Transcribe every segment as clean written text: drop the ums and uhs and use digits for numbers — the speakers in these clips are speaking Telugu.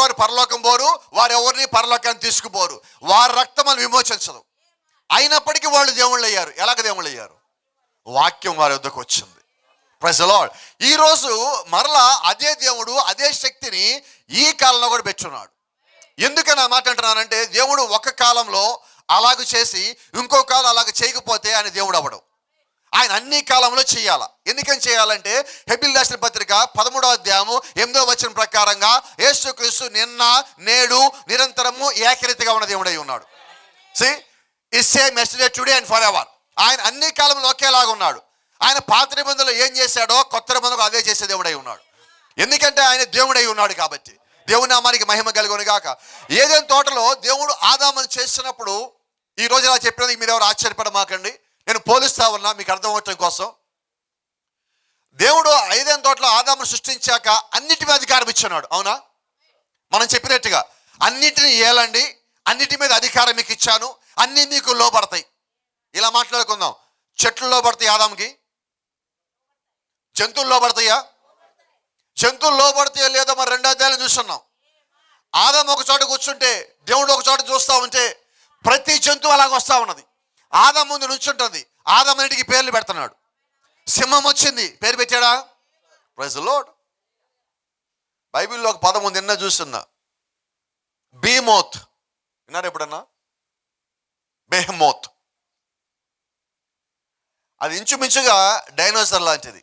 ఎవరు పరలోకం పోరు, వారు ఎవరిని పరలోకాన్ని తీసుకుపోరు. వారి రక్తం మనం విమోచించదు. అయినప్పటికీ వాళ్ళు దేవుళ్ళు అయ్యారు. ఎలాగ దేవుళ్ళు అయ్యారు? వాక్యం వారి వద్దకు వచ్చింది. Praise the lord. ఈరోజు మరలా అదే దేవుడు అదే శక్తిని ఈ కాలంలో కూడా పెట్టున్నాడు. ఎందుకని ఆ మాట అంటున్నానంటే, దేవుడు ఒక కాలంలో అలాగ చేసి ఇంకో కాలం అలాగ చేయకపోతే ఆయన దేవుడు అవ్వడం. ఆయన అన్ని కాలంలో చేయాలా. ఎందుకని చేయాలంటే, హెబ్రీయులకు రాసిన పత్రిక 13వ అధ్యాయము 8వ వచనం ప్రకారంగా యేసుక్రీస్తు నిన్న నేడు నిరంతరము ఏకరీతిగా ఉన్న దేవుడై ఉన్నాడు. See, is same yesterday, today and forever. ఆయన అన్ని కాలంలో ఒకేలాగా ఉన్నాడు. ఆయన పాత నిబంధనలో ఏం చేశాడో కొత్త నిబంధనలో అదే చేసే దేవుడై ఉన్నాడు. ఎందుకంటే ఆయన దేవుడై ఉన్నాడు కాబట్టి. దేవుని నామానికి మహిమ కలుగును గాక. ఏదైనా తోటలో దేవుడు ఆదామును చేసినప్పుడు, ఈ రోజు ఇలా చెప్పినది మీరు ఎవరు ఆశ్చర్యపడమాకండి, నేను పోలిస్తా ఉన్నా మీకు అర్థమవటం కోసం. దేవుడు ఐదేన తోటలో ఆదామును సృష్టించాక అన్నిటి మీద అధికారం ఇచ్చున్నాడు. అవునా? మనం చెప్పినట్టుగా అన్నిటిని ఏలండి, అన్నిటి మీద అధికారం మీకు ఇచ్చాను, అన్నీ మీకు లోబడతాయి. ఇలా మాట్లాడుకుందాం. చెట్లు లోబడతాయి ఆదాముకి? జంతువులు లోబడతాయా? జంతువులు లోబడతాయో లేదో మరి 2వ అధ్యాయం చూస్తున్నాం. ఆదాము ఒక చోట కూర్చుంటే దేవుడు ఒక చోట చూస్తూ ఉంటే ప్రతి జంతువు అలాగ వస్తూ ఉన్నది. ఆదాము ముందు నుంచుంటుంది. ఆదాము ఇంటికి పేర్లు పెడుతున్నాడు. సింహం వచ్చింది, పేరు పెట్టాడా? Praise the lord. బైబిల్లో ఒక పదం ఉంది, నిన్న చూస్తున్నా, బీమోత్. విన్నారా ఎప్పుడన్నా? బెహమోత్. అది ఇంచుమించుగా డైనోసార్ లాంటిది.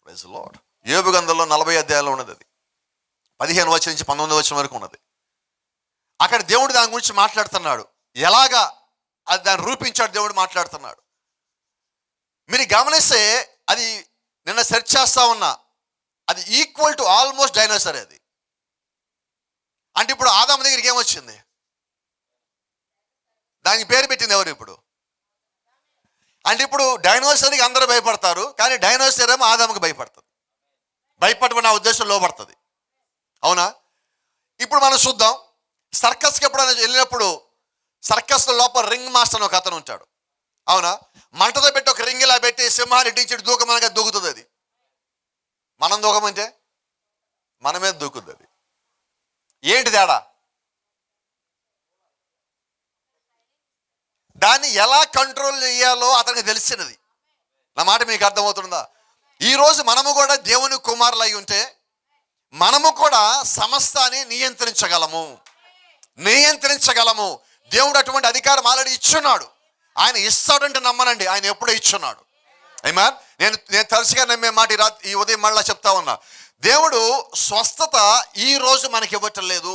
Praise the lord. యోబు గ్రంథంలో 40 అధ్యాయాల్లో ఉన్నది. అది 15 వచనం నుంచి 19 వచనం వరకు ఉన్నది. అక్కడ దేవుడు దాని గురించి మాట్లాడుతున్నాడు. ఎలాగా అది దాన్ని రూపించాడు దేవుడు మాట్లాడుతున్నాడు. మీరు గమనిస్తే అది నిన్న సెర్చ్ చేస్తా ఉన్నా, అది ఈక్వల్ టు ఆల్మోస్ట్ డైనోసార్. అది అంటే ఇప్పుడు ఆదాము దగ్గరికి ఏమొచ్చింది? దానికి పేరు పెట్టింది ఎవరు ఇప్పుడు? అంటే ఇప్పుడు డైనోసార్కి అందరూ భయపడతారు, కానీ డైనోసార్ ఏమో ఆదాముకి భయపడుతుంది. భయపడమని నా ఉద్దేశం లోపడుతుంది. అవునా? ఇప్పుడు మనం చూద్దాం. సర్కస్కి ఎప్పుడైనా వెళ్ళినప్పుడు సర్కస్ లోపల రింగ్ మాస్టర్ అని ఒక అతను ఉంటాడు. అవునా? మంటతో పెట్టి ఒక రింగ్ ఇలా పెట్టి సింహాన్ని ఇట్టించి దూకమనగా దూకుతుంది. అది మనం దూకమంటే మన మీద దూకుతుంది. అది ఏంటి తేడా? దాన్ని ఎలా కంట్రోల్ చేయాలో అతనికి తెలిసినది. నా మాట మీకు అర్థమవుతుందా? ఈరోజు మనము కూడా దేవుని కుమారులు అయి ఉంటే మనము కూడా సమస్తాన్ని నియంత్రించగలము. దేవుడు అటువంటి అధికారం ఆల్రెడీ ఇచ్చున్నాడు. ఆయన ఇస్తాడంటే నమ్మనండి, ఆయన ఎప్పుడో ఇచ్చున్నాడు. ఆమేన్. నేను తరచుగా నమ్మే మాట ఈ ఉదయం మళ్ళా చెప్తా ఉన్నా. దేవుడు స్వస్థత ఈ రోజు మనకి ఇవ్వటం లేదు.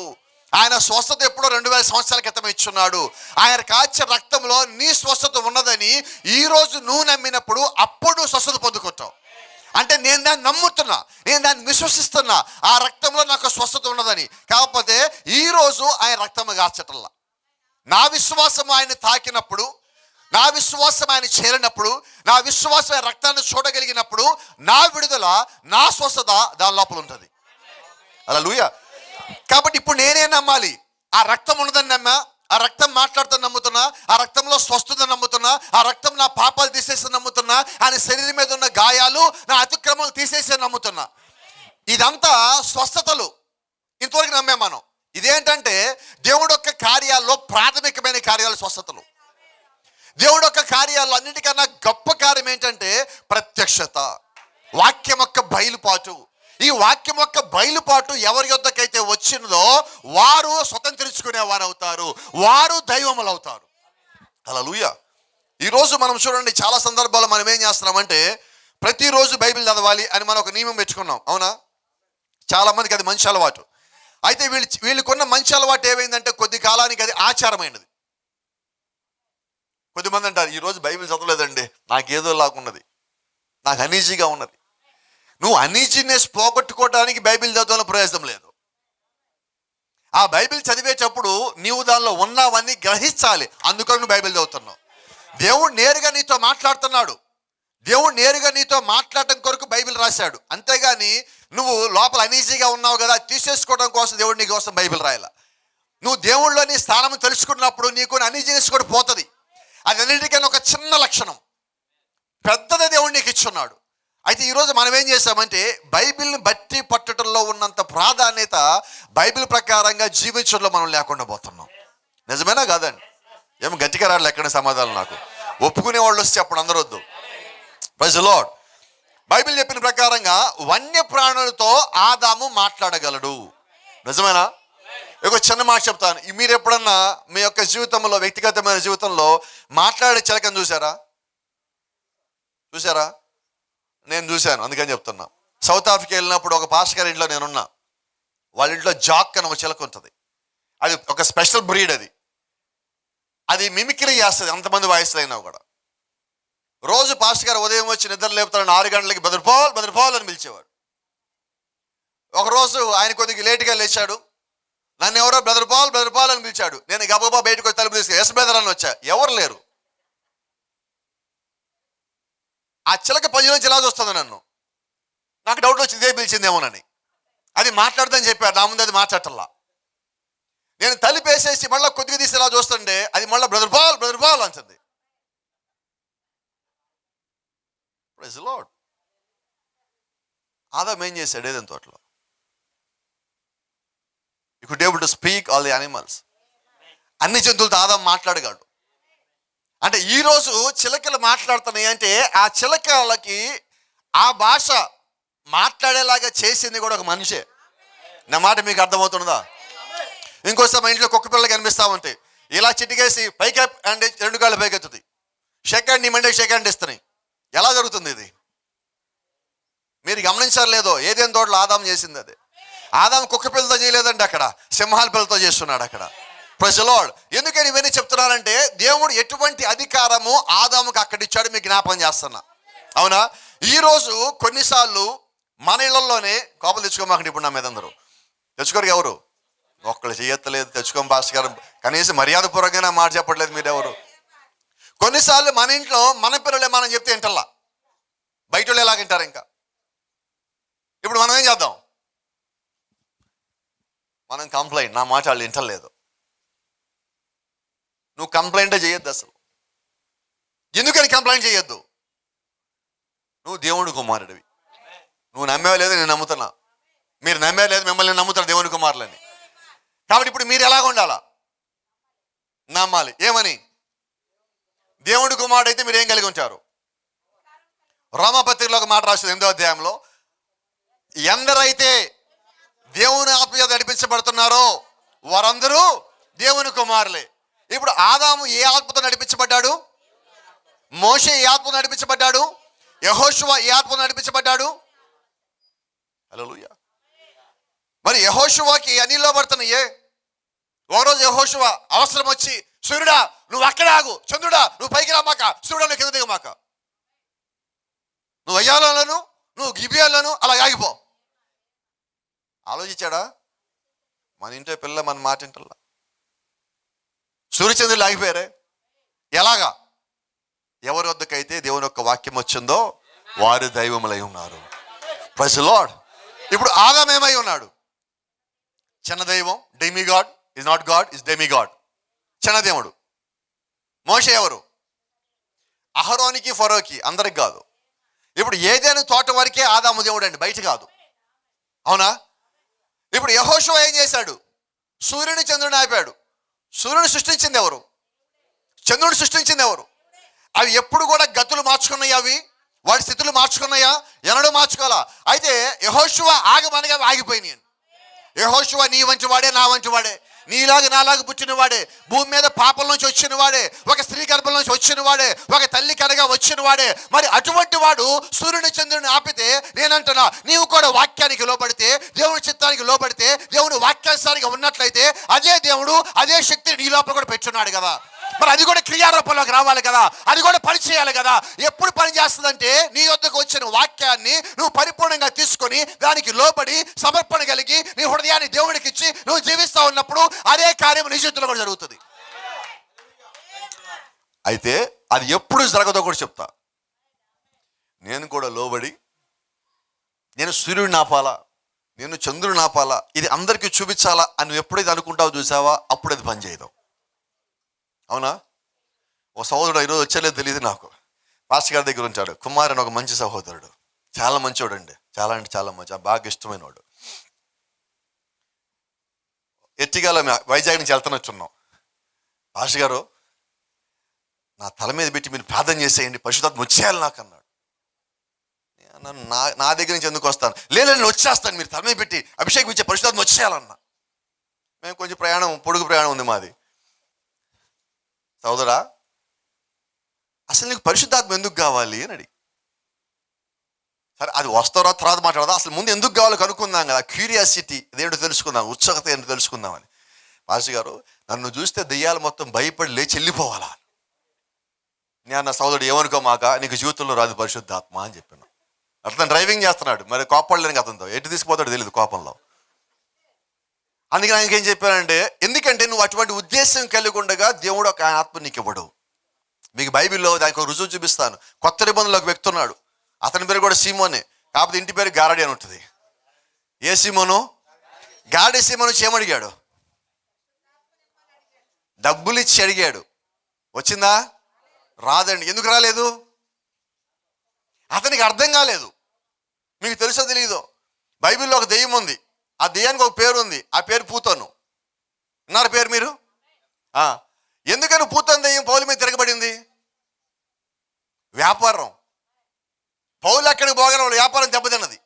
ఆయన స్వస్థత ఎప్పుడో 2000 సంవత్సరాల క్రితం ఇచ్చున్నాడు. ఆయన కాచే రక్తంలో నీ స్వస్థత ఉన్నదని ఈ రోజు నువ్వు నమ్మినప్పుడు అప్పుడు నువ్వు స్వస్థత పొందుకుంటావు. అంటే నేను దాన్ని నమ్ముతున్నా, నేను దాన్ని విశ్వసిస్తున్నా, ఆ రక్తంలో నాకు స్వస్థత ఉన్నదని. కాకపోతే ఈరోజు ఆయన రక్తం కాచటల్లా. నా విశ్వాసం ఆయన తాకినప్పుడు, నా విశ్వాసం ఆయన చేరినప్పుడు, నా విశ్వాసం ఆయన రక్తాన్ని చూడగలిగినప్పుడు నా విడుదల, నా స్వస్థత దాని లోపల ఉంటుంది. హల్లెలూయా. కాబట్టి ఇప్పుడు నేనే నమ్మాలి. ఆ రక్తం ఉన్నదని నమ్మా, ఆ రక్తం మాట్లాడుతూ నమ్ముతున్నా, ఆ రక్తంలో స్వస్థత నమ్ముతున్నా, ఆ రక్తం నా పాపాలు తీసేసి నమ్ముతున్నా, ఆయన శరీరం మీద ఉన్న గాయాలు నా అతిక్రమాలు తీసేసి నమ్ముతున్నా. ఇదంతా స్వస్థతలు. ఇంతవరకు నమ్మే మనం. ఇదేంటంటే దేవుడు యొక్క కార్యాల్లో ప్రాథమికమైన కార్యాలు స్వస్థతలు. దేవుడు యొక్క కార్యాల్లో అన్నిటికన్నా గొప్ప కార్యం ఏంటంటే ప్రత్యక్షత, వాక్యం యొక్క బయలుపాటు. ఈ వాక్యం యొక్క బయలుపాటు ఎవరి యొద్దకైతే వచ్చినదో వారు స్వతంత్రించుకునే వారు అవుతారు, వారు దైవములు అవుతారు. హల్లెలూయా. ఈరోజు మనం చూడండి, చాలా సందర్భాల్లో మనం ఏం చేస్తున్నామంటే ప్రతిరోజు బైబిల్ చదవాలి అని మనం ఒక నియమం పెట్టుకున్నాం. అవునా? చాలా మందికి అది మంచి అలవాటు. అయితే వీళ్ళకున్న మంచి అలవాటు ఏమైందంటే కొద్ది కాలానికి అది ఆచారమైనది. కొద్దిమంది అంటారు, ఈరోజు బైబిల్ చదవలేదండి, నాకేదో లాగున్నది, నాకు అనీజీగా ఉన్నది. నువ్వు అనీజీనెస్ పోగొట్టుకోవడానికి బైబిల్ చదవాలని ప్రయోజనం లేదు. ఆ బైబిల్ చదివేటప్పుడు నీవు దానిలో ఉన్నావన్నీ గ్రహించాలి. అందుకని నువ్వు బైబిల్ చదువుతున్నావు. దేవుడు నేరుగా నీతో మాట్లాడుతున్నాడు. దేవుడు నేరుగా నీతో మాట్లాడటం కొరకు బైబిల్ రాశాడు. అంతేగాని నువ్వు లోపల అనీజీగా ఉన్నావు కదా, తీసేసుకోవడం కోసం దేవుడు నీ కోసం బైబిల్ రాయాల. నువ్వు దేవుళ్ళో నీ స్థానం తెలుసుకున్నప్పుడు నీకు అనీజీనెస్ కూడా పోతుంది. అది అన్నిటికన్నా ఒక చిన్న లక్షణం, పెద్దది దేవుడు నీకు ఇచ్చున్నాడు. అయితే ఈరోజు మనం ఏం చేసామంటే బైబిల్ని బట్టి పట్టడంలో ఉన్న ప్రాధాన్యత బైబిల్ ప్రకారంగా జీవించడంలో మనం లేకుండా పోతున్నాం. నిజమేనా కాదండి? ఏమో గట్టిగా రాడు ఎక్కడ సమాధానం నాకు. ఒప్పుకునే వాళ్ళు వస్తే అప్పుడు అందరూ వద్దు. Praise the lord. బైబిల్ చెప్పిన ప్రకారంగా వన్య ప్రాణులతో ఆదాము మాట్లాడగలడు. నిజమేనా? ఒక చిన్న మాట చెప్తాను. మీరు ఎప్పుడన్నా మీ యొక్క జీవితంలో, వ్యక్తిగతమైన జీవితంలో మాట్లాడే చిలకని చూసారా? నేను చూశాను, అందుకని చెప్తున్నా. సౌత్ ఆఫ్రికా వెళ్ళినప్పుడు ఒక పాస్టర్ గారి ఇంట్లో నేనున్నా. వాళ్ళ ఇంట్లో జాక్ అని ఒక చిలక ఉంటుంది. అది ఒక స్పెషల్ బ్రీడ్. అది మిమిక్రీ చేస్తుంది అంతమంది వయసులో అయినా కూడా. రోజు పాస్టర్ గారు ఉదయం వచ్చి నిద్ర లేపుతాడు, 6 గంటలకి బెదర్పాల్ అని పిలిచేవాడు. ఒకరోజు ఆయన కొద్దిగా లేటుగా లేచాడు. నన్ను ఎవరో బెదర్పాల్ అని పిలిచాడు. నేను గబగబా బయటకు వచ్చి తలుపు తీసుకు ఎస్ బెదర్ అని వచ్చా. ఎవరు లేరు. ఆ చిలక పది నుంచి ఎలా చూస్తుంది నన్ను. నాకు డౌట్ వచ్చి ఇదే పిలిచిందేమోనని. అది మాట్లాడుతుందని చెప్పారు, నా ముందు అది మాట్లాడటల్లా. నేను తలుపేసేసి మళ్ళీ కొద్దిగా తీసి ఎలా చూస్తుంటే అది మళ్ళీ బ్రదర్ బాల్ అంటుంది. Praise the Lord. ఆదాం ఏం చేశాడు ఏదైనా తోటలో? You could able to speak all the animals. అన్ని జంతువులతో ఆదాం మాట్లాడగలడు. అంటే ఈరోజు చిలకలు మాట్లాడుతున్నాయి అంటే ఆ చిలకలకి ఆ భాష మాట్లాడేలాగా చేసింది కూడా ఒక మనిషే. నా మాట మీకు అర్థమవుతుందా? ఇంకోసారి మా ఇంట్లో కుక్క పిల్లలు కనిపిస్తూ ఉంటాయి. ఇలా చిటికేసి పైకి అంటే 2 కాళ్ళు పైకెత్తుతుంది. షేక్ హ్యాండ్, నీ మండే షేక్ హ్యాండ్ ఇస్తున్నాయి. ఎలా జరుగుతుంది ఇది? మీరు గమనించారు లేదో? ఏదేం తోటలో ఆదాం చేసింది అదే. ఆదాం కుక్క పిల్లతో చేయలేదండి, అక్కడ సింహాల పిల్లతో చేస్తున్నాడు అక్కడ. Praise the lord. ఎందుకని ఇవన్నీ చెప్తున్నానంటే దేవుడు ఎటువంటి అధికారము ఆదాముకు అక్కడ ఇచ్చాడు మీకు జ్ఞాపకం చేస్తున్నా. అవునా? ఈరోజు కొన్నిసార్లు మన ఇళ్లలోనే కోపం తెచ్చుకోమాకండి. ఇప్పుడు నా మీద అందరూ తెచ్చుకోరు. ఎవరు ఒక్కళ్ళు చేయత్తలేదు, తెచ్చుకోం పాస్టర్ గారు, కనీసం మర్యాదపూర్వకంగా మాట చెప్పట్లేదు మీరెవరు. కొన్నిసార్లు మన ఇంట్లో మన పిల్లలే మనం చెప్తే వింటల్లా, బయట వాళ్ళు ఎలాగ వింటారు? ఇంకా ఇప్పుడు మనం ఏం చేద్దాం? మనం కంప్లైంట్, నా మాట వాళ్ళు వింటలేదు. నువ్వు కంప్లైంటే చేయొద్దు అసలు. ఎందుకని కంప్లైంట్ చేయొద్దు? నువ్వు దేవుడి కుమారుడివి. నువ్వు నమ్మేవా లేదు, నేను నమ్ముతున్నా. మీరు నమ్మేవా లేదు, మిమ్మల్ని నమ్ముతాను దేవుని కుమారులని. కాబట్టి ఇప్పుడు మీరు ఎలాగ ఉండాలా? నమ్మాలి. ఏమని? దేవుడి కుమారుడు అయితే మీరు ఏం కలిగి ఉంటారు? రోమపత్రికలో ఒక మాట రాస్తుంది 8వ అధ్యాయంలో, ఎందరైతే దేవుని ఆత్మచేత నడిపించబడుతున్నారో వారందరూ దేవుని కుమారులే. ఇప్పుడు ఆదాము ఏ ఆత్మతో నడిపించబడ్డాడు? మోషే ఏ ఆత్మతో నడిపించబడ్డాడు? యెహోషువ ఏ ఆత్మతో నడిపించబడ్డాడు? హల్లెలూయా. మరి యెహోషువకి అన్ని లోబడుతున్నాయే. ఒకరోజు యెహోషువ అవసరం వచ్చి, సూర్యుడా నువ్వు అక్కడ ఆగు, చంద్రుడా నువ్వు పైకి రామాక, సూర్యుడా నువ్వు కింద దిగమాక, నువ్వు అయ్యాలోను నువ్వు గిబియాలోను అలా ఆగిపో. ఆలోచించాడా? మన ఇంట్లో పిల్ల మన మాట ఇంటల్లా. సూర్యచంద్రులు ఆగిపోయారే. ఎలాగా? ఎవరి వద్దకైతే దేవుని యొక్క వాక్యం వచ్చిందో వారు దైవములై ఉన్నారు. Praise the lord. ఇప్పుడు ఆదాం ఏమై ఉన్నాడు? చిన్న దైవం, demigod. Is not god, is demigod. చిన్న దేవుడు. మోషే ఎవరు? అహరోనికి ఫరోకి, అందరికి కాదు. ఇప్పుడు ఏదైనా తోట వరకే ఆదాము దేవుడు అండి, బయట కాదు. అవునా? ఇప్పుడు యెహోషువ ఏం చేశాడు? సూర్యుని చంద్రుని ఆపాడు. సూర్యుని సృష్టించింది ఎవరు? చంద్రుడు సృష్టించింది ఎవరు? అవి ఎప్పుడు కూడా గతులు మార్చుకున్నాయా? అవి వాడి స్థితులు మార్చుకున్నాయా? ఎన్నడూ మార్చుకోవాలా. అయితే యెహోషువ ఆగమనగా ఆగిపోయినాయి. యెహోషువ నీ వంటి వాడే, నా వంటి వాడే, నీలాగా నాలాగా పుట్టిన వాడే, భూమి మీద పాపల నుంచి వచ్చిన వాడే, ఒక స్త్రీ గర్భం నుంచి వచ్చిన వాడే, ఒక తల్లి కడగా వచ్చిన వాడే. మరి అటువంటి వాడు సూర్యుని చంద్రుని ఆపితే నేనంటున్నా, నీవు కూడా వాక్యానికి లోబడితే, దేవుని చిత్తానికి లోబడితే, దేవుని వాక్యానుసారిగా ఉన్నట్లయితే అదే దేవుడు అదే శక్తిని నీ లోపల కూడా పెట్టున్నాడు కదా. మరి అది కూడా క్రియారూపంలోకి రావాలి కదా, అది కూడా పని చేయాలి కదా. ఎప్పుడు పని చేస్తుందంటే నీ వద్దకు వచ్చిన వాక్యాన్ని నువ్వు పరిపూర్ణంగా తీసుకొని దానికి లోబడి సమర్పణ కలిగి నీ హృదయాన్ని దేవుడికి ఇచ్చి నువ్వు జీవిస్తూ ఉన్నప్పుడు అదే కార్యం నీ చేతుల్లో కూడా జరుగుతుంది. అయితే అది ఎప్పుడు జరగదో కూడా చెప్తా. నేను కూడా లోబడి, నేను సూర్యుడిని ఆపాలా, నేను చంద్రుడిని ఆపాలా, ఇది అందరికీ చూపించాలా అని ఎప్పుడైతే అనుకుంటావో చూసావా, అప్పుడు అది పని చేయదు. అవునా? ఓ సహోదరుడు ఈరోజు వచ్చేలేదు తెలియదు నాకు. పాస్టర్ గారి దగ్గర ఉంటాడు. కుమార్ అని ఒక మంచి సహోదరుడు, చాలా మంచివాడు అండి, చాలా అంటే చాలా మంచి, బాగా ఇష్టమైన వాడు. ఎట్టిగాలో వైజాగ్ నుంచి వెళ్తున్నట్టున్నాం. పాస్టర్ గారు నా తల మీద పెట్టి మీరు ప్రార్థన చేసేయండి, పరిశుద్ధాత్మ వచ్చేయాలి నాకు అన్నాడు. నా దగ్గర నుంచి ఎందుకు వస్తాను? లేదు నేను వచ్చేస్తాను, మీరు తల మీద పెట్టి అభిషేకం ఇచ్చే పరిశుద్ధాత్మ వచ్చేయాలన్నా. మేము కొంచెం పొడుగు ప్రయాణం ఉంది మాది. సోదరా, అసలు నీకు పరిశుద్ధాత్మ ఎందుకు కావాలి అని అడిగి, సరే అది వస్తారో తర్వాత మాట్లాడదా, అసలు ముందు ఎందుకు కావాలో కనుక్కుందాం కదా. క్యూరియాసిటీ ఇదేంటో తెలుసుకుందాం, ఉత్సుకత ఏంటో తెలుసుకుందామని. పాస్టర్ గారు నన్ను చూస్తే దెయ్యాలు మొత్తం భయపడి లేచి వెళ్ళిపోవాలా. నేను నా సోదరుడు ఏమనుకో మాక, నీకు జీవితంలో రాదు పరిశుద్ధాత్మ అని చెప్పాను. అతను డ్రైవింగ్ చేస్తున్నాడు, మరి కోపడలేని అతనితో ఎటు తీసుకుపోతాడు తెలియదు కోపంలో. అందుకని ఆయనకి ఏం చెప్పానంటే, ఎందుకంటే నువ్వు అటువంటి ఉద్దేశం కలిగి ఉండగా దేవుడు ఒక ఆత్మ నీకు ఇవ్వడు. మీకు బైబిల్లో దానికి ఒక రుజువు చూపిస్తాను. కొత్త నిబంధనలో ఒక వ్యక్తి ఉన్నాడు, అతని పేరు కూడా సీమోనే, కాకపోతే ఇంటి పేరు గారడి అని ఉంటుంది. ఏ సీమోను? గారడి సీమోను ఏమడిగాడు? డబ్బులు ఇచ్చి అడిగాడు. వచ్చిందా? రాదండి. ఎందుకు రాలేదు? అతనికి అర్థం కాలేదు. మీకు తెలుసో తెలియదో, బైబిల్లో ఒక దెయ్యం ఉంది, ఆ దెయ్యానికి ఒక పేరు ఉంది, ఆ పేరు పూతను. ఉన్నారు పేరు మీరు? ఎందుకని పూతను దెయ్యం పౌలు మీద తిరగబడింది? వ్యాపారం. పౌలు ఎక్కడికి పోగల వాళ్ళు వ్యాపారం దెబ్బతిన్నది.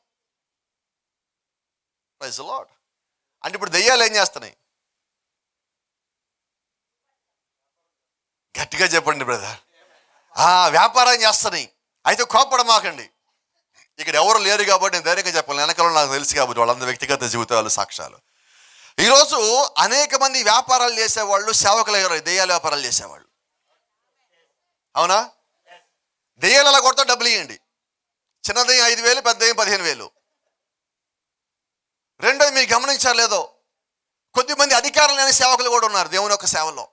Praise the Lord. అంటే ఇప్పుడు దెయ్యాలు ఏం చేస్తున్నాయి? గట్టిగా చెప్పండి బ్రదర్. వ్యాపారం చేస్తున్నాయి. అయితే కోపడమాకండి. ఇక్కడ ఎవరు లేరు కాబట్టి నేను ధైర్యంగా చెప్పాలి, వెనకాల నాకు తెలుసు కాబట్టి వాళ్ళందరూ వ్యక్తిగత జీవితాలు సాక్ష్యాలు. ఈరోజు అనేక మంది వ్యాపారాలు చేసేవాళ్ళు సేవకులు అయ్యారు, దెయ్యాల వ్యాపారాలు చేసేవాళ్ళు. అవునా? దెయ్యాలు అలా కొడతా డబ్బులు ఇవ్వండి. చిన్నదయ్యం 5,000, పెద్దదయ్యం 15,000. రెండోది మీరు గమనించారు లేదో, కొద్దిమంది అధికారం లేని సేవకులు కూడా ఉన్నారు దేవుని యొక్క సేవలో.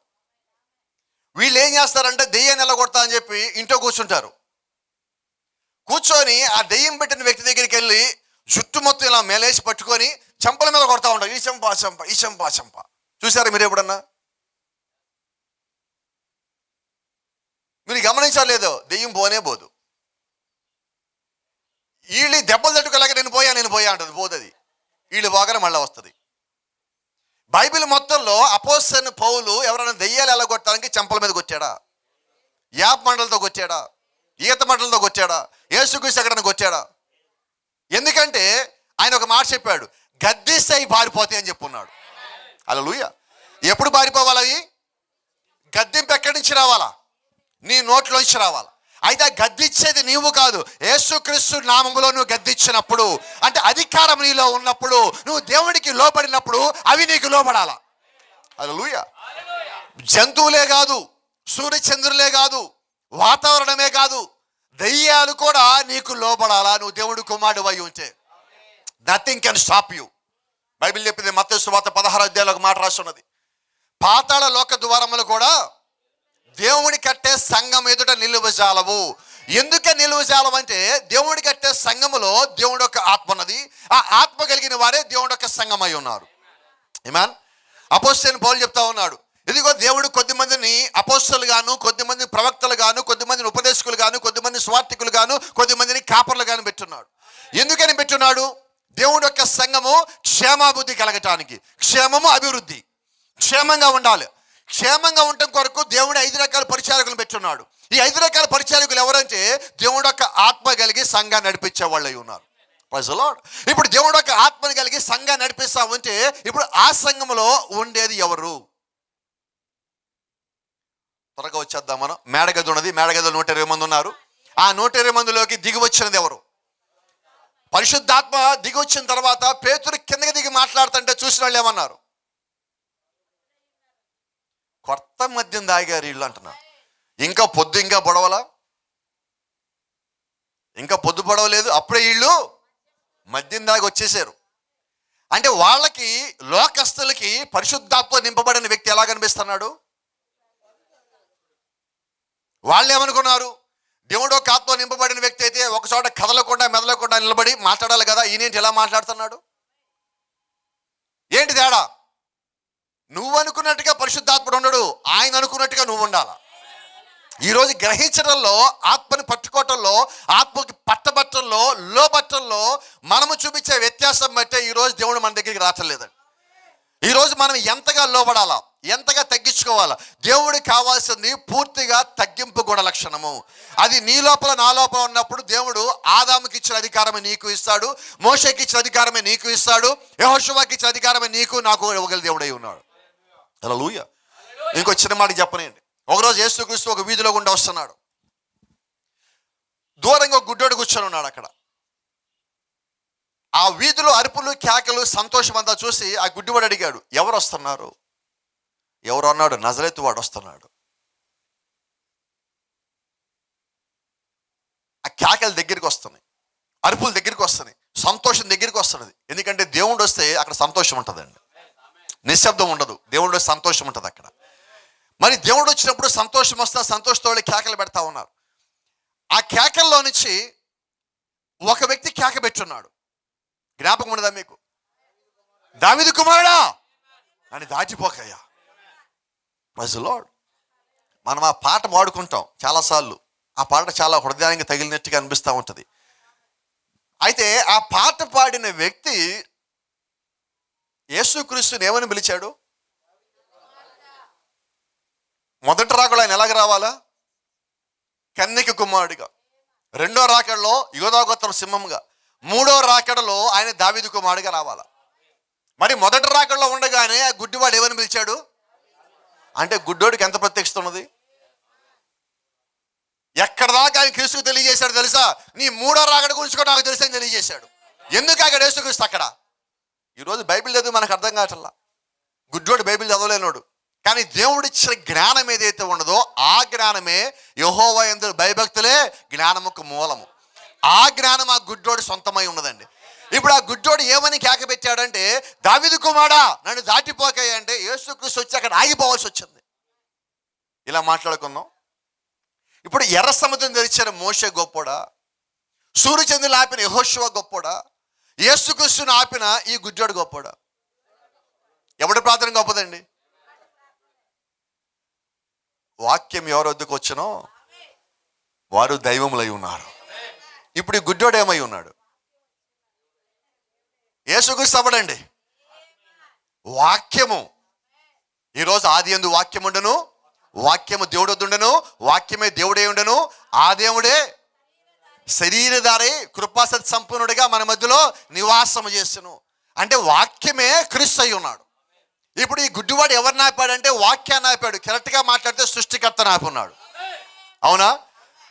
వీళ్ళు ఏం చేస్తారంటే దెయ్యాన్ని ఎలా కొడతా అని చెప్పి ఇంట్లో కూర్చుంటారు. కూర్చొని ఆ దెయ్యం పెట్టిన వ్యక్తి దగ్గరికి వెళ్ళి జుట్టు మొత్తం ఇలా మేలేసి పట్టుకొని చెంపల మీద కొడతా ఉంటారు. ఈ చెంప చెంప, ఈ చెంప చెంప. చూసారా మీరు ఎప్పుడన్నా? మీరు గమనించలేదో, దెయ్యం పోనే పోదు. వీళ్ళు దెబ్బలు తట్టుకోలేక నేను పోయా అంటది, పోతుంది. వీళ్ళు పోగానే మళ్ళీ వస్తుంది. బైబిల్ మొత్తంలో అపోస్తలుడైన పౌలు ఎవరైనా దెయ్యాలు ఎలా కొట్టడానికి చెంపల మీద కొట్టాడా? యాప్ మండలతో కొట్టాడా? ఈత మండలతో కొట్టాడా? యేసుక్రీస్తు ఎక్కడైనా కొట్టాడా? ఎందుకంటే ఆయన ఒక మాట చెప్పాడు, గద్దిస్తాయి పారిపోతాయి అని చెప్పున్నాడు. హల్లెలూయా. ఎప్పుడు పారిపోవాలి అవి? గద్దింపు ఎక్కడి నుంచి రావాలా? నీ నోట్లోంచి రావాలా. అయితే ఆ గద్దించేది నీవు కాదు, యేసుక్రీస్తు నామములో నువ్వు గద్దించినప్పుడు, అంటే అధికారం నీలో ఉన్నప్పుడు, నువ్వు దేవుడికి లోబడినప్పుడు అవి నీకు లోబడాలా. హల్లెలూయా. జంతువులే కాదు, సూర్యచంద్రులే కాదు, వాతావరణమే కాదు, దయ్యాలు కూడా నీకు లోబడాలా నువ్వు దేవుడి కుమారుడు అయి ఉంటే. Nothing can stop you. Bible చెప్పింది మత్తయి సువార్త 16 ఒక మాట రాస్తున్నది, పాతాళ లోక ద్వారములు కూడా దేవుడి కట్టే సంఘం ఎదుట నిలువజాలవు. ఎందుకే నిలువజాలవు అంటే, దేవుడి కట్టే సంఘములో దేవుడి యొక్క ఆత్మ ఉన్నది. ఆ ఆత్మ కలిగిన వారే దేవుడి యొక్క సంఘం అయి ఉన్నారు. ఆమేన్. అపోస్తలుడైన పౌలు చెప్తా ఉన్నాడు, ఇదిగో దేవుడు కొద్దిమందిని అపోస్తలు గాను, కొద్దిమంది ప్రవక్తలు గాను, కొద్దిమందిని ఉపదేశకులు గాను, కొద్దిమంది స్వార్థికులు గాను, కొద్దిమందిని కాపర్లు గాను పెట్టున్నాడు. ఎందుకని పెట్టున్నాడు? దేవుడి యొక్క సంఘము క్షేమాభివృద్ధి కలగటానికి. క్షేమము అభివృద్ధి, క్షేమంగా ఉండాలి. క్షేమంగా ఉండటం కొరకు దేవుడు 5 రకాల పరిచారకులను పెట్టున్నాడు. ఈ 5 రకాల పరిచారకులు ఎవరంటే దేవుడు యొక్క ఆత్మ కలిగి సంఘాన్ని నడిపించే వాళ్ళు అయి ఉన్నారు. Praise the lord. ఇప్పుడు దేవుడు యొక్క ఆత్మని కలిగి సంఘాన్ని నడిపిస్తామంటే ఇప్పుడు ఆ సంఘములో ఉండేది ఎవరు? త్వరగా వచ్చేద్దాం మనం. మేడగది ఉన్నది, మేడగదిలో 120 మంది ఉన్నారు. ఆ 120 మందిలోకి దిగి వచ్చినది ఎవరు? పరిశుద్ధాత్మ దిగి వచ్చిన తర్వాత పేతురు కిందకి దిగి మాట్లాడుతుంటే చూసిన వాళ్ళు ఏమన్నారు? కొత్త మద్యం దాగారు వీళ్ళు అంటున్నారు. ఇంకా పొద్దు ఇంకా పొడవలా, ఇంకా పొద్దు పొడవలేదు, అప్పుడే వీళ్ళు మద్యం దాగి వచ్చేసారు. అంటే వాళ్ళకి, లోకస్తులకి పరిశుద్ధాత్మ నింపబడిన వ్యక్తి ఎలా కనిపిస్తున్నాడు? వాళ్ళు ఏమనుకున్నారు? దేవుడు ఒక ఆత్మ నింపబడిన వ్యక్తి అయితే ఒక చోట కదలకుండా మెదలకుండా నిలబడి మాట్లాడాలి కదా, ఈయనేంటి ఎలా మాట్లాడుతున్నాడు? ఏంటి తేడా? నువ్వు అనుకున్నట్టుగా పరిశుద్ధాత్ముడు ఉండడు, ఆయన అనుకున్నట్టుగా నువ్వు ఉండాలా. ఈరోజు గ్రహించడంలో, ఆత్మని పట్టుకోవటంలో, ఆత్మకి పట్టబట్టంలో, లోబట్టంలో మనము చూపించే వ్యత్యాసం బట్టే ఈరోజు దేవుడు మన దగ్గరికి రావట్లేదండి. ఈరోజు మనం ఎంతగా లోబడాలా, ఎంతగా తగ్గించుకోవాలా? దేవుడికి కావాల్సింది పూర్తిగా తగ్గింపు గుణ లక్షణము. అది నీ లోపల నా లోపల ఉన్నప్పుడు దేవుడు ఆదాముకి ఇచ్చిన అధికారమే నీకు ఇస్తాడు, మోషేకి ఇచ్చిన అధికారమే నీకు ఇస్తాడు, యెహోషువకి ఇచ్చిన అధికారమే నీకు నాకు ఇవ్వగల దేవుడై ఉన్నాడు. హల్లెలూయా. ఇంకో చిన్న మాట చెప్పనండి. ఒకరోజు యేసుక్రీస్తు ఒక వీధిలో గుండా వస్తున్నాడు. దూరంగా ఒక గుడ్డోడు కూర్చొని ఉన్నాడు అక్కడ. ఆ వీధిలో అరుపులు, కేకలు, సంతోషం అంతా చూసి ఆ గుడ్డివాడు అడిగాడు, ఎవరు వస్తున్నారు? ఎవరు అన్నాడు, నజరేతు వాడు వస్తున్నాడు. ఆ కేకలు దగ్గరికి వస్తున్నాయి, అరుపులు దగ్గరికి వస్తున్నాయి, సంతోషం దగ్గరికి వస్తున్నది. ఎందుకంటే దేవుడు వస్తే అక్కడ సంతోషం ఉంటుందండి, నిశ్శబ్దం ఉండదు. దేవుడు వస్తే సంతోషం ఉంటుంది అక్కడ. మరి దేవుడు వచ్చినప్పుడు సంతోషం వస్తా, సంతోషంతో కేకలు పెడతా ఉన్నారు. ఆ కేకల్లో నుంచి ఒక వ్యక్తి కేక పెట్టున్నాడు. జ్ఞాపకం ఉండదా మీకు? దావీదు కుమారుడా అని దాటిపోకయ్యా. Praise the lord. మనం ఆ పాట పాడుకుంటాం చాలాసార్లు. ఆ పాట చాలా హృదయానికి తగిలినట్టుగా అనిపిస్తూ ఉంటుంది. అయితే ఆ పాట పాడిన వ్యక్తి యేసుక్రీస్తుని ఏమని పిలిచాడు? మొదటి రాకడలో ఆయన ఎలాగ రావాలా? కన్యక కుమారుడిగా. రెండో రాకడలో యోధా గోత్రం సింహంగా. మూడో రాకడలో ఆయన దావీదు కుమారుడిగా రావాలా. మరి మొదటి రాకడలో ఉండగానే ఆ గుడ్డివాడు ఏమని పిలిచాడు? అంటే గుడ్డోడికి ఎంత ప్రత్యక్షత ఉన్నది? ఎక్కడ దాకా ఆయన క్రీస్తుకు తెలియజేశాడు తెలుసా? నీ మూడో రాకడ గురించి కూడా నాకు తెలుసని తెలియజేశాడు. ఎందుకు అక్కడ యేసుక్రీస్తు అక్కడ? ఈరోజు బైబిల్ చదివి మనకు అర్థం కావట్లా. గుడ్డోడు బైబిల్ చదవలేనోడు. కానీ దేవుడిచ్చిన జ్ఞానం ఏదైతే ఉండదో ఆ జ్ఞానమే యెహోవా యందు భయభక్తులే జ్ఞానముకు మూలము. ఆ జ్ఞానం ఆ గుడ్డోడు సొంతమై ఉన్నదండి. ఇప్పుడు ఆ గుడ్డోడు ఏమని కేక పెట్టాడంటే, దావీదు కుమారుడా నన్ను దాటిపోకాయి అంటే యేసుక్రీస్తు వచ్చి అక్కడ ఆగిపోవాల్సి వచ్చింది. ఇలా మాట్లాడుకుందాం. ఇప్పుడు ఎర్ర సముద్రం తెరిచిన మోషే గొప్పోడా? సూర్యచంద్రులు ఆపిన యెహోషువ గొప్పోడా? యేసుక్రీస్తుని ఆపిన ఈ గుడ్డోడు గొప్పోడా? ఎవడి ప్రార్థన గొప్పదండి? వాక్యం ఎవరి వద్దకు వచ్చినో వారు దైవములై ఉన్నారు. ఇప్పుడు ఈ గుడ్డోడు ఏమై ఉన్నాడు? యేసుక్రీస్తు అవ్వడండి, వాక్యము. ఈరోజు ఆది యందు వాక్యం ఉండను, వాక్యము దేవుడు వద్దుండను, వాక్యమే దేవుడే ఉండను, ఆ దేవుడే శరీరధారి కృపాసత్ సంపూర్ణుడిగా మన మధ్యలో నివాసము చేస్తును. అంటే వాక్యమే క్రీస్తు అయి ఉన్నాడు. ఇప్పుడు ఈ గుడ్డివాడు ఎవరిని ఆపాడంటే వాక్యాన్ని ఆపాడు. కరెక్ట్గా మాట్లాడితే సృష్టికర్తను ఆపున్నాడు. అవునా?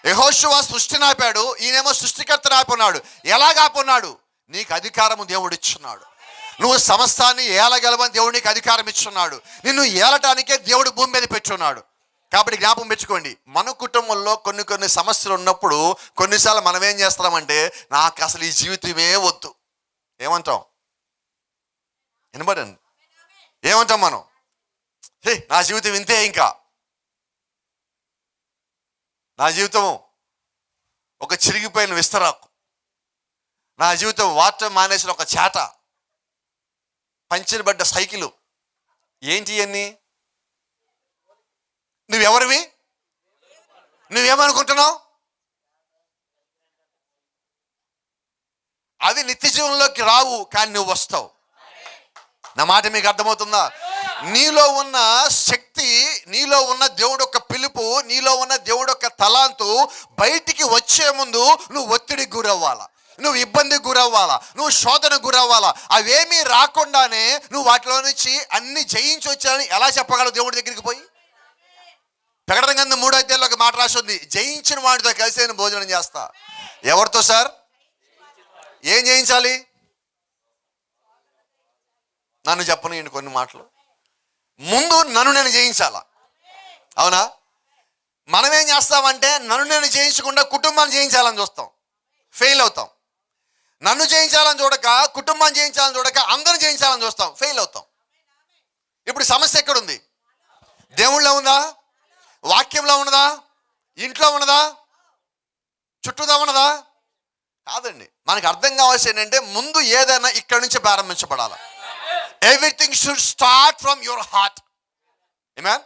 యెహోషువ సృష్టిని ఆపాడు, ఈయనేమో సృష్టికర్తను ఆపున్నాడు. ఎలాగ ఆపున్నాడు? నీకు అధికారము దేవుడు ఇచ్చున్నాడు. నువ్వు సమస్తాన్ని ఏలగలవని దేవుడు నీకు అధికారం ఇచ్చున్నాడు. నిన్ను ఏలటానికే దేవుడు భూమి మీద పెట్టున్నాడు. కాబట్టి జ్ఞాపకం పెట్టుకోండి, మన కుటుంబంలో కొన్ని సమస్యలు ఉన్నప్పుడు కొన్నిసార్లు మనం ఏం చేస్తామంటే, నాకు అసలు ఈ జీవితమే వద్దు. ఏమంటాం? వినబడండి, ఏమంటాం మనం? నా జీవితం ఇంతే, ఇంకా నా జీవితం ఒక చిరిగిపోయిన విస్తరాకు, నా జీవితం వాటర్ మానేసిన ఒక చేట, పంచబడ్డ సైకిలు. ఏంటి అన్నీ? నువ్వెవరివి? నువ్వేమనుకుంటున్నావు? అవి నిత్య జీవనంలోకి రావు, కానీ నువ్వు వస్తావు. నా మాట మీకు అర్థమవుతుందా? నీలో ఉన్న శక్తి, నీలో ఉన్న దేవుడు యొక్క పిలుపు, నీలో ఉన్న దేవుడు యొక్క తలాంతు బయటికి వచ్చే ముందు నువ్వు ఒత్తిడికి గురవ్వాలా, నువ్వు ఇబ్బందికి గురవ్వాలా, నువ్వు శోధనకు గురవ్వాలా. అవేమీ రాకుండానే నువ్వు వాటిలో నుంచి అన్ని జయించి వచ్చానని ఎలా చెప్పగలవు దేవుడి దగ్గరికి పోయి? ప్రకటన గ్రంథం 3వ అధ్యాయంలో ఒక మాట రాసి ఉంది, జయించిన వాడితో కలిసి నేను భోజనం చేస్తా. ఎవరితో సార్? ఏం జయించాలి? నన్ను చెప్పను కొన్ని మాటలు. ముందు నన్ను నేను జయించాలా, అవునా? మనం ఏం చేస్తామంటే నన్ను నేను జయించకుండా కుటుంబాన్ని జయించాలని చూస్తాం, ఫెయిల్ అవుతాం. నన్ను జయించాలని చూడక, కుటుంబాన్ని జయించాలని చూడక, అందరూ జయించాలని చూస్తాం, ఫెయిల్ అవుతాం. ఇప్పుడు సమస్య ఎక్కడుంది? దేవుళ్ళో ఉందా? వాక్యంలో ఉన్నదా? ఇంట్లో ఉన్నదా? చుట్టూదా ఉన్నదా? కాదండి. మనకు అర్థం కావాల్సి ఏంటంటే, ముందు ఏదైనా ఇక్కడి నుంచి ప్రారంభించబడాలి. Everything should start from your heart. Amen.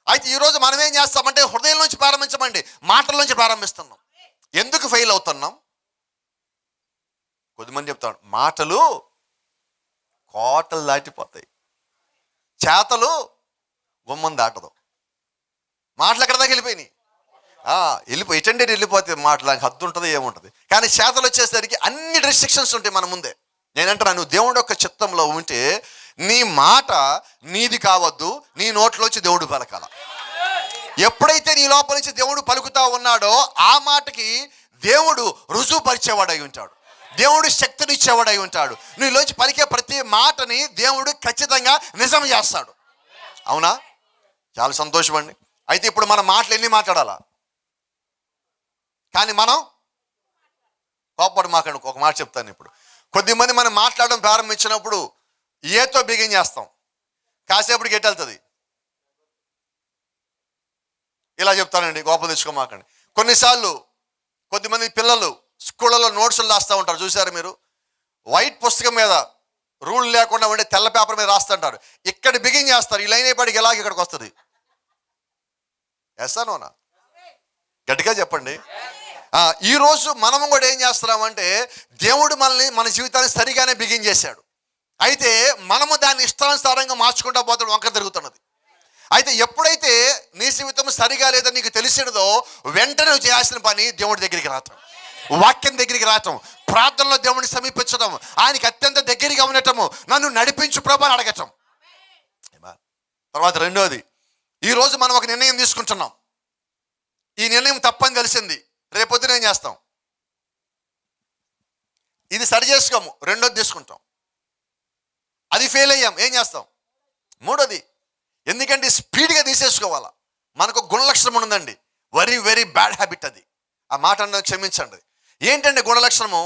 అయితే ఈరోజు మనం ఏం చేస్తామంటే హృదయం నుంచి ప్రారంభించమండి, మాటల నుంచి ప్రారంభిస్తున్నాం. ఎందుకు ఫెయిల్ అవుతున్నాం? కొద్దిమంది చెప్తాడు, మాటలు కోటలు దాటిపోతాయి. చేతలు గుమ్మం దాటదు. మాటలు ఎక్కడ దాకా వెళ్ళిపోయినాయి? ఎటండి వెళ్ళిపోతే మాటలు హద్దు ఉంటుంది, ఏముంటుంది. కానీ చేతలు వచ్చేసరికి అన్ని రెస్ట్రిక్షన్స్ ఉంటాయి మన ముందే. నేనంటున్నా, నువ్వు దేవుడి యొక్క చిత్తంలో ఉంటే నీ మాట నీది కావద్దు, నీ నోట్లోంచి దేవుడు పలకాల. ఎప్పుడైతే నీ లోపల నుంచి దేవుడు పలుకుతా ఉన్నాడో ఆ మాటకి దేవుడు రుజువుపరిచేవాడై ఉంటాడు, దేవుడు శక్తినిచ్చేవాడై ఉంటాడు. నీలోంచి పలికే ప్రతి మాటని దేవుడు ఖచ్చితంగా నిజం చేస్తాడు. అవునా? చాలా సంతోషం అండి. అయితే ఇప్పుడు మన మాటలు ఎన్ని మాట్లాడాలా? కానీ మనం కోపపడి మాట్లాడు. ఒక మాట చెప్తాను. ఇప్పుడు కొద్దిమంది మనం మాట్లాడడం ప్రారంభించినప్పుడు ఏతో బిగిన్ చేస్తాం, కాసేపటికి ఎట్టెళ్తుంది. ఇలా చెప్తానండి, కోపం తెచ్చుకోమాకండి. కొన్నిసార్లు కొద్దిమంది పిల్లలు స్కూళ్ళలో నోట్స్లు రాస్తూ ఉంటారు, చూసారు మీరు? వైట్ పుస్తకం మీద రూల్ లేకుండా ఉండే తెల్ల పేపర్ మీద రాస్తుంటారు. ఇక్కడ బిగిన్ చేస్తారు, ఈ లైన్ అయిపోయి ఎలాగ ఇక్కడికి వస్తుంది. వేస్తానోనా? గట్టిగా చెప్పండి. ఈరోజు మనము కూడా ఏం చేస్తున్నామంటే, దేవుడు మనల్ని మన జీవితాన్ని సరిగానే బిగిన్ చేశాడు. అయితే మనము దాన్ని ఇష్టానుసారంగా మార్చుకుంటా పోతాడు, వంక తిరుగుతున్నది. అయితే ఎప్పుడైతే నీ జీవితం సరిగా లేదని నీకు తెలిసినదో వెంటనే నువ్వు చేయాల్సిన పని దేవుడి దగ్గరికి రావటం, వాక్యం దగ్గరికి రావటం, ప్రార్థనలో దేవుడిని సమీపించడం, ఆయనకి అత్యంత దగ్గరగా ఉండటము, నన్ను నడిపించు ప్రభు అని అడగటం. తర్వాత రెండోది, ఈరోజు మనం ఒక నిర్ణయం తీసుకుంటున్నాం. ఈ నిర్ణయం తప్పని తెలిసింది, రేపొద్దున ఏం చేస్తాం? ఇది సరి చేసుకోము, రెండోది తీసుకుంటాం. అది ఫెయిల్ అయ్యాం, ఏం చేస్తాం? మూడోది. ఎందుకంటే స్పీడ్గా తీసేసుకోవాలా. మనకు గుణలక్షణం ఉందండి, వెరీ వెరీ బ్యాడ్ హ్యాబిట్ అది. ఆ మాట అన్న క్షమించండి. ఏంటంటే గుణలక్షణము,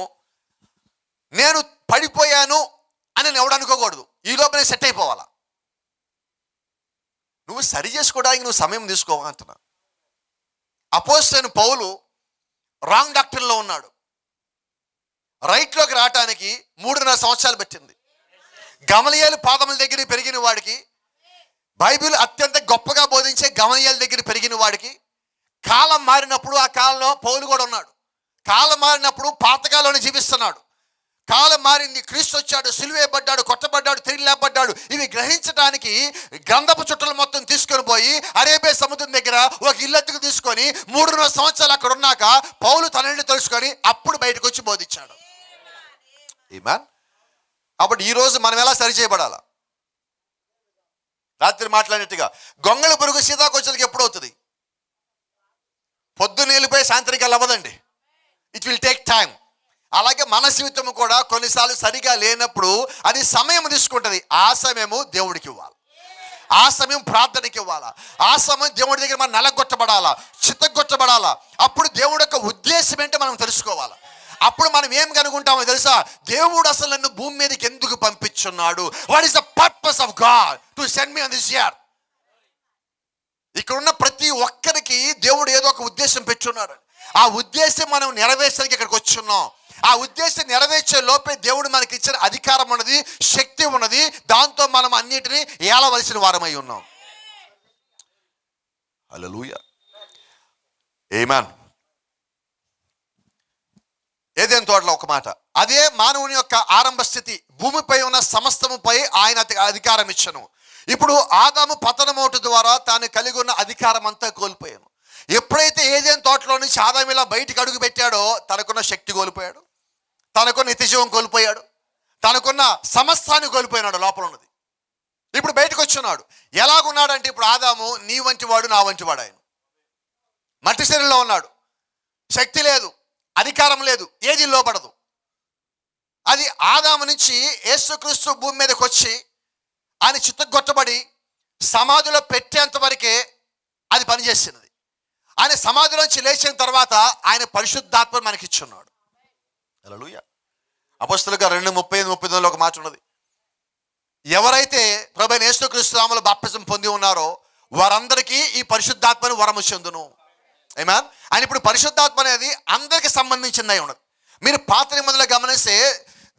నేను పడిపోయాను అని నేను ఎవడు అనుకోకూడదు, ఈ లోపలే సెట్ అయిపోవాలా. నువ్వు సరి చేసుకోవడానికి నువ్వు సమయం తీసుకోవాలంటున్నా. అపోస్తలుడైన పౌలు రాంగ్ డాక్టర్లో ఉన్నాడు, రైట్లోకి రావటానికి 3.5 సంవత్సరాలు పెట్టింది. గమలీయేలు పాదముల దగ్గర పెరిగిన వాడికి, బైబిల్ అత్యంత గొప్పగా బోధించే గమలీయేలు దగ్గర పెరిగిన వాడికి, కాలం మారినప్పుడు ఆ కాలంలో పౌలు కూడా ఉన్నాడు. కాలం మారినప్పుడు పాతకాలంలో జీవిస్తున్నాడు. కాలం మారింది, క్రీస్తు వచ్చాడు, సిలువేయబడ్డాడు, కొట్టబడ్డాడు, తిరిగి లేపబడ్డాడు. ఇవి గ్రహించడానికి గ్రంథపు చుట్టలు మొత్తం తీసుకొని పోయి అరేబియా సముద్రం దగ్గర ఒక ఇల్లెత్తుకు తీసుకొని 3.5 సంవత్సరాలు అక్కడ ఉన్నాక పౌలు తనని తెలుసుకొని అప్పుడు బయటకు వచ్చి బోధించాడు. ఆమేన్. కాబట్టి ఈరోజు మనం ఎలా సరి చేయబడాలా? రాత్రి మాట్లాడినట్టుగా గొంగళి పురుగు సీతాకోచలకి ఎప్పుడు అవుతుంది? పొద్దున్న వెళ్ళిపోయి సాయంత్రికాలు అవ్వదండి, ఇట్ విల్ టేక్ టైం. అలాగే మన జీవితం కూడా కొన్నిసార్లు సరిగా లేనప్పుడు అది సమయం తీసుకుంటుంది. ఆ సమయము దేవుడికి ఇవ్వాలి, ఆ సమయం ప్రార్థనకి ఇవ్వాలా, ఆ సమయం దేవుడి దగ్గర మనం నలగొట్టబడాలా, చిత్తగొట్టబడాలా. అప్పుడు దేవుడి యొక్క ఉద్దేశం ఏంటో మనం తెలుసుకోవాలా. అప్పుడు మనం ఏం కనుకుంటామో తెలుసా? దేవుడు అసలు నన్ను భూమి మీదకి ఎందుకు పంపించున్నాడు? What is the purpose of God to send me on this year? ఇక్కడ ఉన్న ప్రతి ఒక్కరికి దేవుడు ఏదో ఒక ఉద్దేశం పెట్టున్నాడు. ఆ ఉద్దేశం మనం నెరవేర్చడానికి ఇక్కడికి వచ్చున్నాం. ఆ ఉద్దేశం నెరవేర్చే లోపే దేవుడు మనకి ఇచ్చిన అధికారం ఉన్నది, శక్తి ఉన్నది. దాంతో మనం అన్నిటినీ ఏలవలసిన వారమై ఉన్నాం. హల్లెలూయా, ఆమేన్. ఏదైనా తోటలో ఒక మాట, అదే మానవుని యొక్క ఆరంభ స్థితి. భూమిపై ఉన్న సమస్తముపై ఆయన అధికారం ఇచ్చను. ఇప్పుడు ఆదాము పతనమోటు ద్వారా తాను కలిగి ఉన్న అధికారం అంతా కోల్పోయాను. ఎప్పుడైతే ఏదైనా తోటలో నుంచి ఆదాము ఇలా బయటికి అడుగు పెట్టాడో తనకున్న శక్తి కోల్పోయాడు, తనకున్న నిత్యజీవం కోల్పోయాడు, తనకున్న సమస్తాన్ని కోల్పోయినాడు లోపల ఉన్నది. ఇప్పుడు బయటకు వచ్చున్నాడు. ఎలాగున్నాడంటే ఇప్పుడు ఆదాము నీ వంటి వాడు, నా వంటి వాడు. ఆయన మట్టి శరీరంలో ఉన్నాడు, శక్తి లేదు, అధికారం లేదు, ఏది లోపడదు. అది ఆదాము నుంచి యేసుక్రీస్తు భూమి మీదకి వచ్చి ఆయన చిత్తగొట్టబడి సమాధిలో పెట్టేంత వరకే అది పనిచేసినది. ఆయన సమాధిలోంచి లేచిన తర్వాత ఆయన పరిశుద్ధాత్మ మనకి ఇచ్చున్నాడు. హల్లెలూయా. అపొస్తలుగా 2:30-39 ఒక మాట ఉన్నది. ఎవరైతే ప్రభువైన యేసుక్రీస్తు నామములో బాప్తిసం పొంది ఉన్నారో వారందరికీ ఈ పరిశుద్ధాత్మను వరము చెందును. ఆమేన్. ఆయన ఇప్పుడు పరిశుద్ధాత్మ అనేది అందరికి సంబంధించిందై ఉన్నది. మీరు పాత నిబంధనలో గమనిస్తే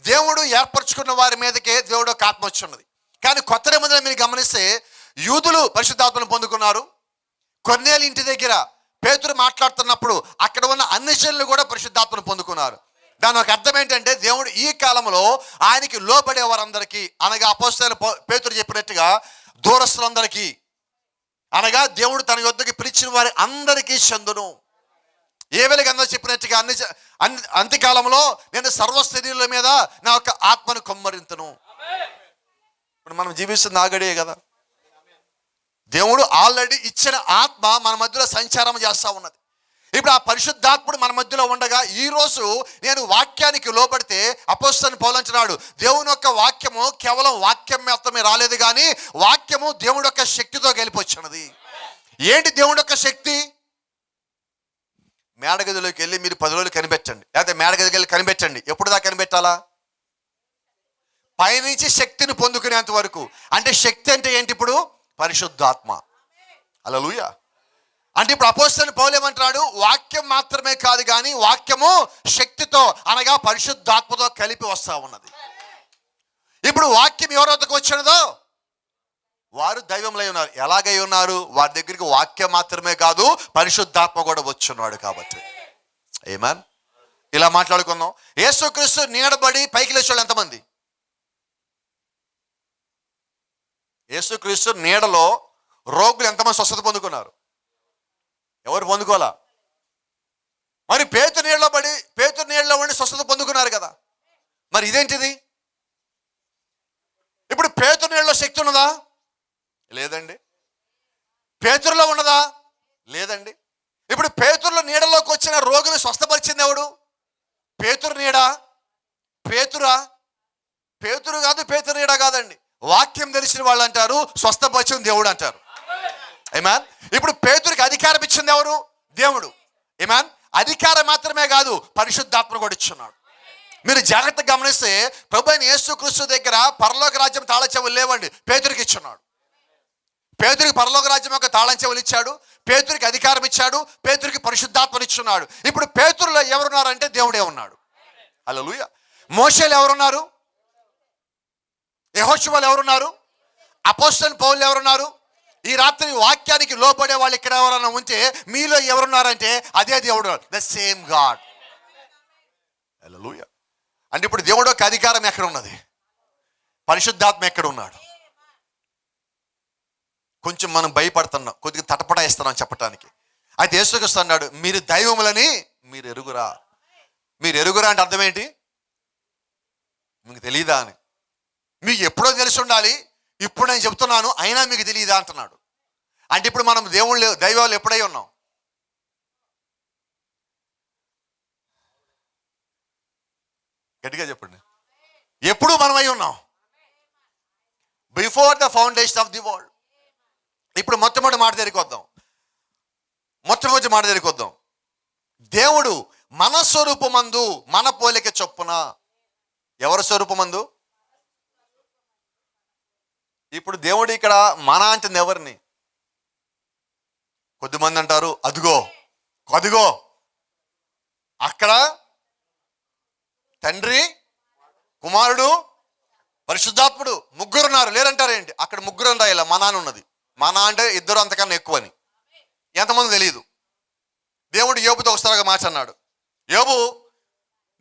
దేవుడు ఏర్పరచుకున్న వారి మీదకే దేవుడు ఒక ఆత్మ వచ్చి ఉన్నది. కానీ కొత్త నిబంధనలో మీరు గమనిస్తే యూదులు పరిశుద్ధాత్మను పొందుకున్నారు. కొర్నేలు ఇంటి దగ్గర పేతురు మాట్లాడుతున్నప్పుడు అక్కడ ఉన్న అన్ని జనులు కూడా పరిశుద్ధాత్మను పొందుకున్నారు. దాని ఒక అర్థం ఏంటంటే దేవుడు ఈ కాలంలో ఆయనకి లోబడే వారందరికీ, అనగా అపోస్తలుడైన పేతురు చెప్పినట్టుగా దూరస్తులందరికీ, అనగా దేవుడు తన యొద్దకి పిలిచిన వారి అందరికీ చెందును. ఏ వెలుగు అందరూ చెప్పినట్టుగా అంత్యకాలంలో నేను సర్వ శరీరుల మీద నా యొక్క ఆత్మను కొమ్మరింతును. ఇప్పుడు మనం జీవిస్తుంది ఆగడే కదా. దేవుడు ఆల్రెడీ ఇచ్చిన ఆత్మ మన మధ్యలో సంచారం చేస్తూ ఉన్నది. ఇప్పుడు ఆ పరిశుద్ధాత్ముడు మన మధ్యలో ఉండగా ఈరోజు నేను వాక్యానికి లోబడితే అపోస్తలుడైన పౌలు అంటున్నాడు, దేవుని యొక్క వాక్యము కేవలం వాక్యం మాత్రమే రాలేదు, కానీ వాక్యము దేవుడి యొక్క శక్తితో గెలిపొచ్చినది. ఏంటి దేవుడి యొక్క శక్తి? మేడగదిలోకి వెళ్ళి మీరు 10 రోజులు కనిపెట్టండి, లేకపోతే మేడగదికి వెళ్ళి కనిపెట్టండి. ఎప్పుడు దాకా కనిపెట్టాలా? పైనుంచి శక్తిని పొందుకునేంత వరకు. అంటే శక్తి అంటే ఏంటి? ఇప్పుడు పరిశుద్ధాత్మ. హల్లెలూయా. అంటే ఇప్పుడు అపోస్తలుడైన పౌలు ఏమంటున్నాడు, వాక్యం మాత్రమే కాదు కానీ వాక్యము శక్తితో అనగా పరిశుద్ధాత్మతో కలిపి వస్తూ ఉన్నది. ఇప్పుడు వాక్యం ఎవరి వద్దకు వచ్చినదో వారు దైవంలో ఉన్నారు. ఎలాగై ఉన్నారు? వారి దగ్గరికి వాక్యం మాత్రమే కాదు పరిశుద్ధాత్మ కూడా వచ్చున్నాడు కాబట్టి. ఆమేన్. ఇలా మాట్లాడుకుందాం. యేసుక్రీస్తు నీడబడి పైకి లేచిన వాళ్ళు ఎంతమంది? యేసుక్రీస్తు నీడలో రోగులు ఎంతమంది స్వస్థత పొందుకున్నారు? ఎవరు పొందుకోలా? మరి పేతురు నీడలో ఉండి స్వస్థత పొందుకున్నారు కదా. మరి ఇదేంటిది? ఇప్పుడు పేతురు నీడలో శక్తి ఉన్నదా? లేదండి. పేతురులో ఉన్నదా? లేదండి. ఇప్పుడు పేతురులో నీడలోకి వచ్చిన రోగులు స్వస్థపరిచింది ఎవడు? పేతురు నీడ? పేతురా? పేతురు కాదు, పేతురు నీడ కాదండి. వాక్యం తెలిసిన వాళ్ళు అంటారు, స్వస్థపరిచిన దేవుడు అంటారు. ఆమేన్. ఇప్పుడు పేతురుకి అధికారం ఇచ్చింది ఎవరు? దేవుడు. ఆమేన్. అధికారం మాత్రమే కాదు, పరిశుద్ధాత్మ కూడా ఇచ్చున్నాడు. మీరు జాగ్రత్తగా గమనిస్తే ప్రభువైన యేసుక్రీస్తు దగ్గర పరలోక రాజ్యం తాళం చెవులు లేవండి, పేతురుకి ఇచ్చున్నాడు. పేతురికి పరలోక రాజ్యం యొక్క తాళం చెవులు ఇచ్చాడు, పేతురికి అధికారం ఇచ్చాడు, పేతురికి పరిశుద్ధాత్మని ఇచ్చున్నాడు. ఇప్పుడు పేతురులో ఎవరున్నారంటే దేవుడే ఉన్నాడు. హల్లెలూయా. మోషేలు ఎవరున్నారు? యెహోషువలు ఎవరున్నారు? అపోస్తలుడైన పౌలు ఎవరున్నారు? ఈ రాత్రి వాక్యానికి లోబడే వాళ్ళు ఇక్కడ ఎవరైనా ఉంటే మీలో ఎవరున్నారంటే అదే దేవుడు, ద సేమ్ గాడ్. హల్లెలూయా. అంటే ఇప్పుడు దేవుడు యొక్క అధికారం ఎక్కడ ఉన్నది? పరిశుద్ధాత్మ ఎక్కడ ఉన్నాడు? కొంచెం మనం భయపడుతున్నాం, కొద్దిగా తటపటాయిస్తున్నాం చెప్పటానికి. అయితే యేసుక్రీస్తు అన్నాడు, మీరు దైవములని మీరు ఎరుగురా. మీరు ఎరుగురా అంటే అర్థం ఏంటి? మీకు తెలియదా అని. మీకు ఎప్పుడో తెలిసి ఉండాలి, ఇప్పుడు నేను చెప్తున్నాను అయినా మీకు తెలియదా అంటున్నాడు. అంటే ఇప్పుడు మనం దైవాలు ఎప్పుడై ఉన్నాం? గట్టిగా చెప్పండి. ఎప్పుడు మనం అయి ఉన్నాం? Before the foundation of the world. ఇప్పుడు మొట్టమొదటి మాట దగ్గరికి వద్దాం. దేవుడు మన స్వరూపమందు మన పోలిక చొప్పున. ఎవరి స్వరూపమందు? ఇప్పుడు దేవుడు ఇక్కడ మన అంటుంది ఎవరిని? కొద్దిమంది అంటారు అదిగో అక్కడ తండ్రి, కుమారుడు, పరిశుద్ధాత్ముడు ముగ్గురున్నారు, లేరంటారు ఏంటి? అక్కడ ముగ్గురు రాయాల, మన అని ఉన్నది. మన అంటే ఇద్దరు అంతకన్నా ఎక్కువ అని. ఎంతమంది తెలియదు. దేవుడు యోబుతో ఒకసారిగా మాట అన్నాడు, యోబు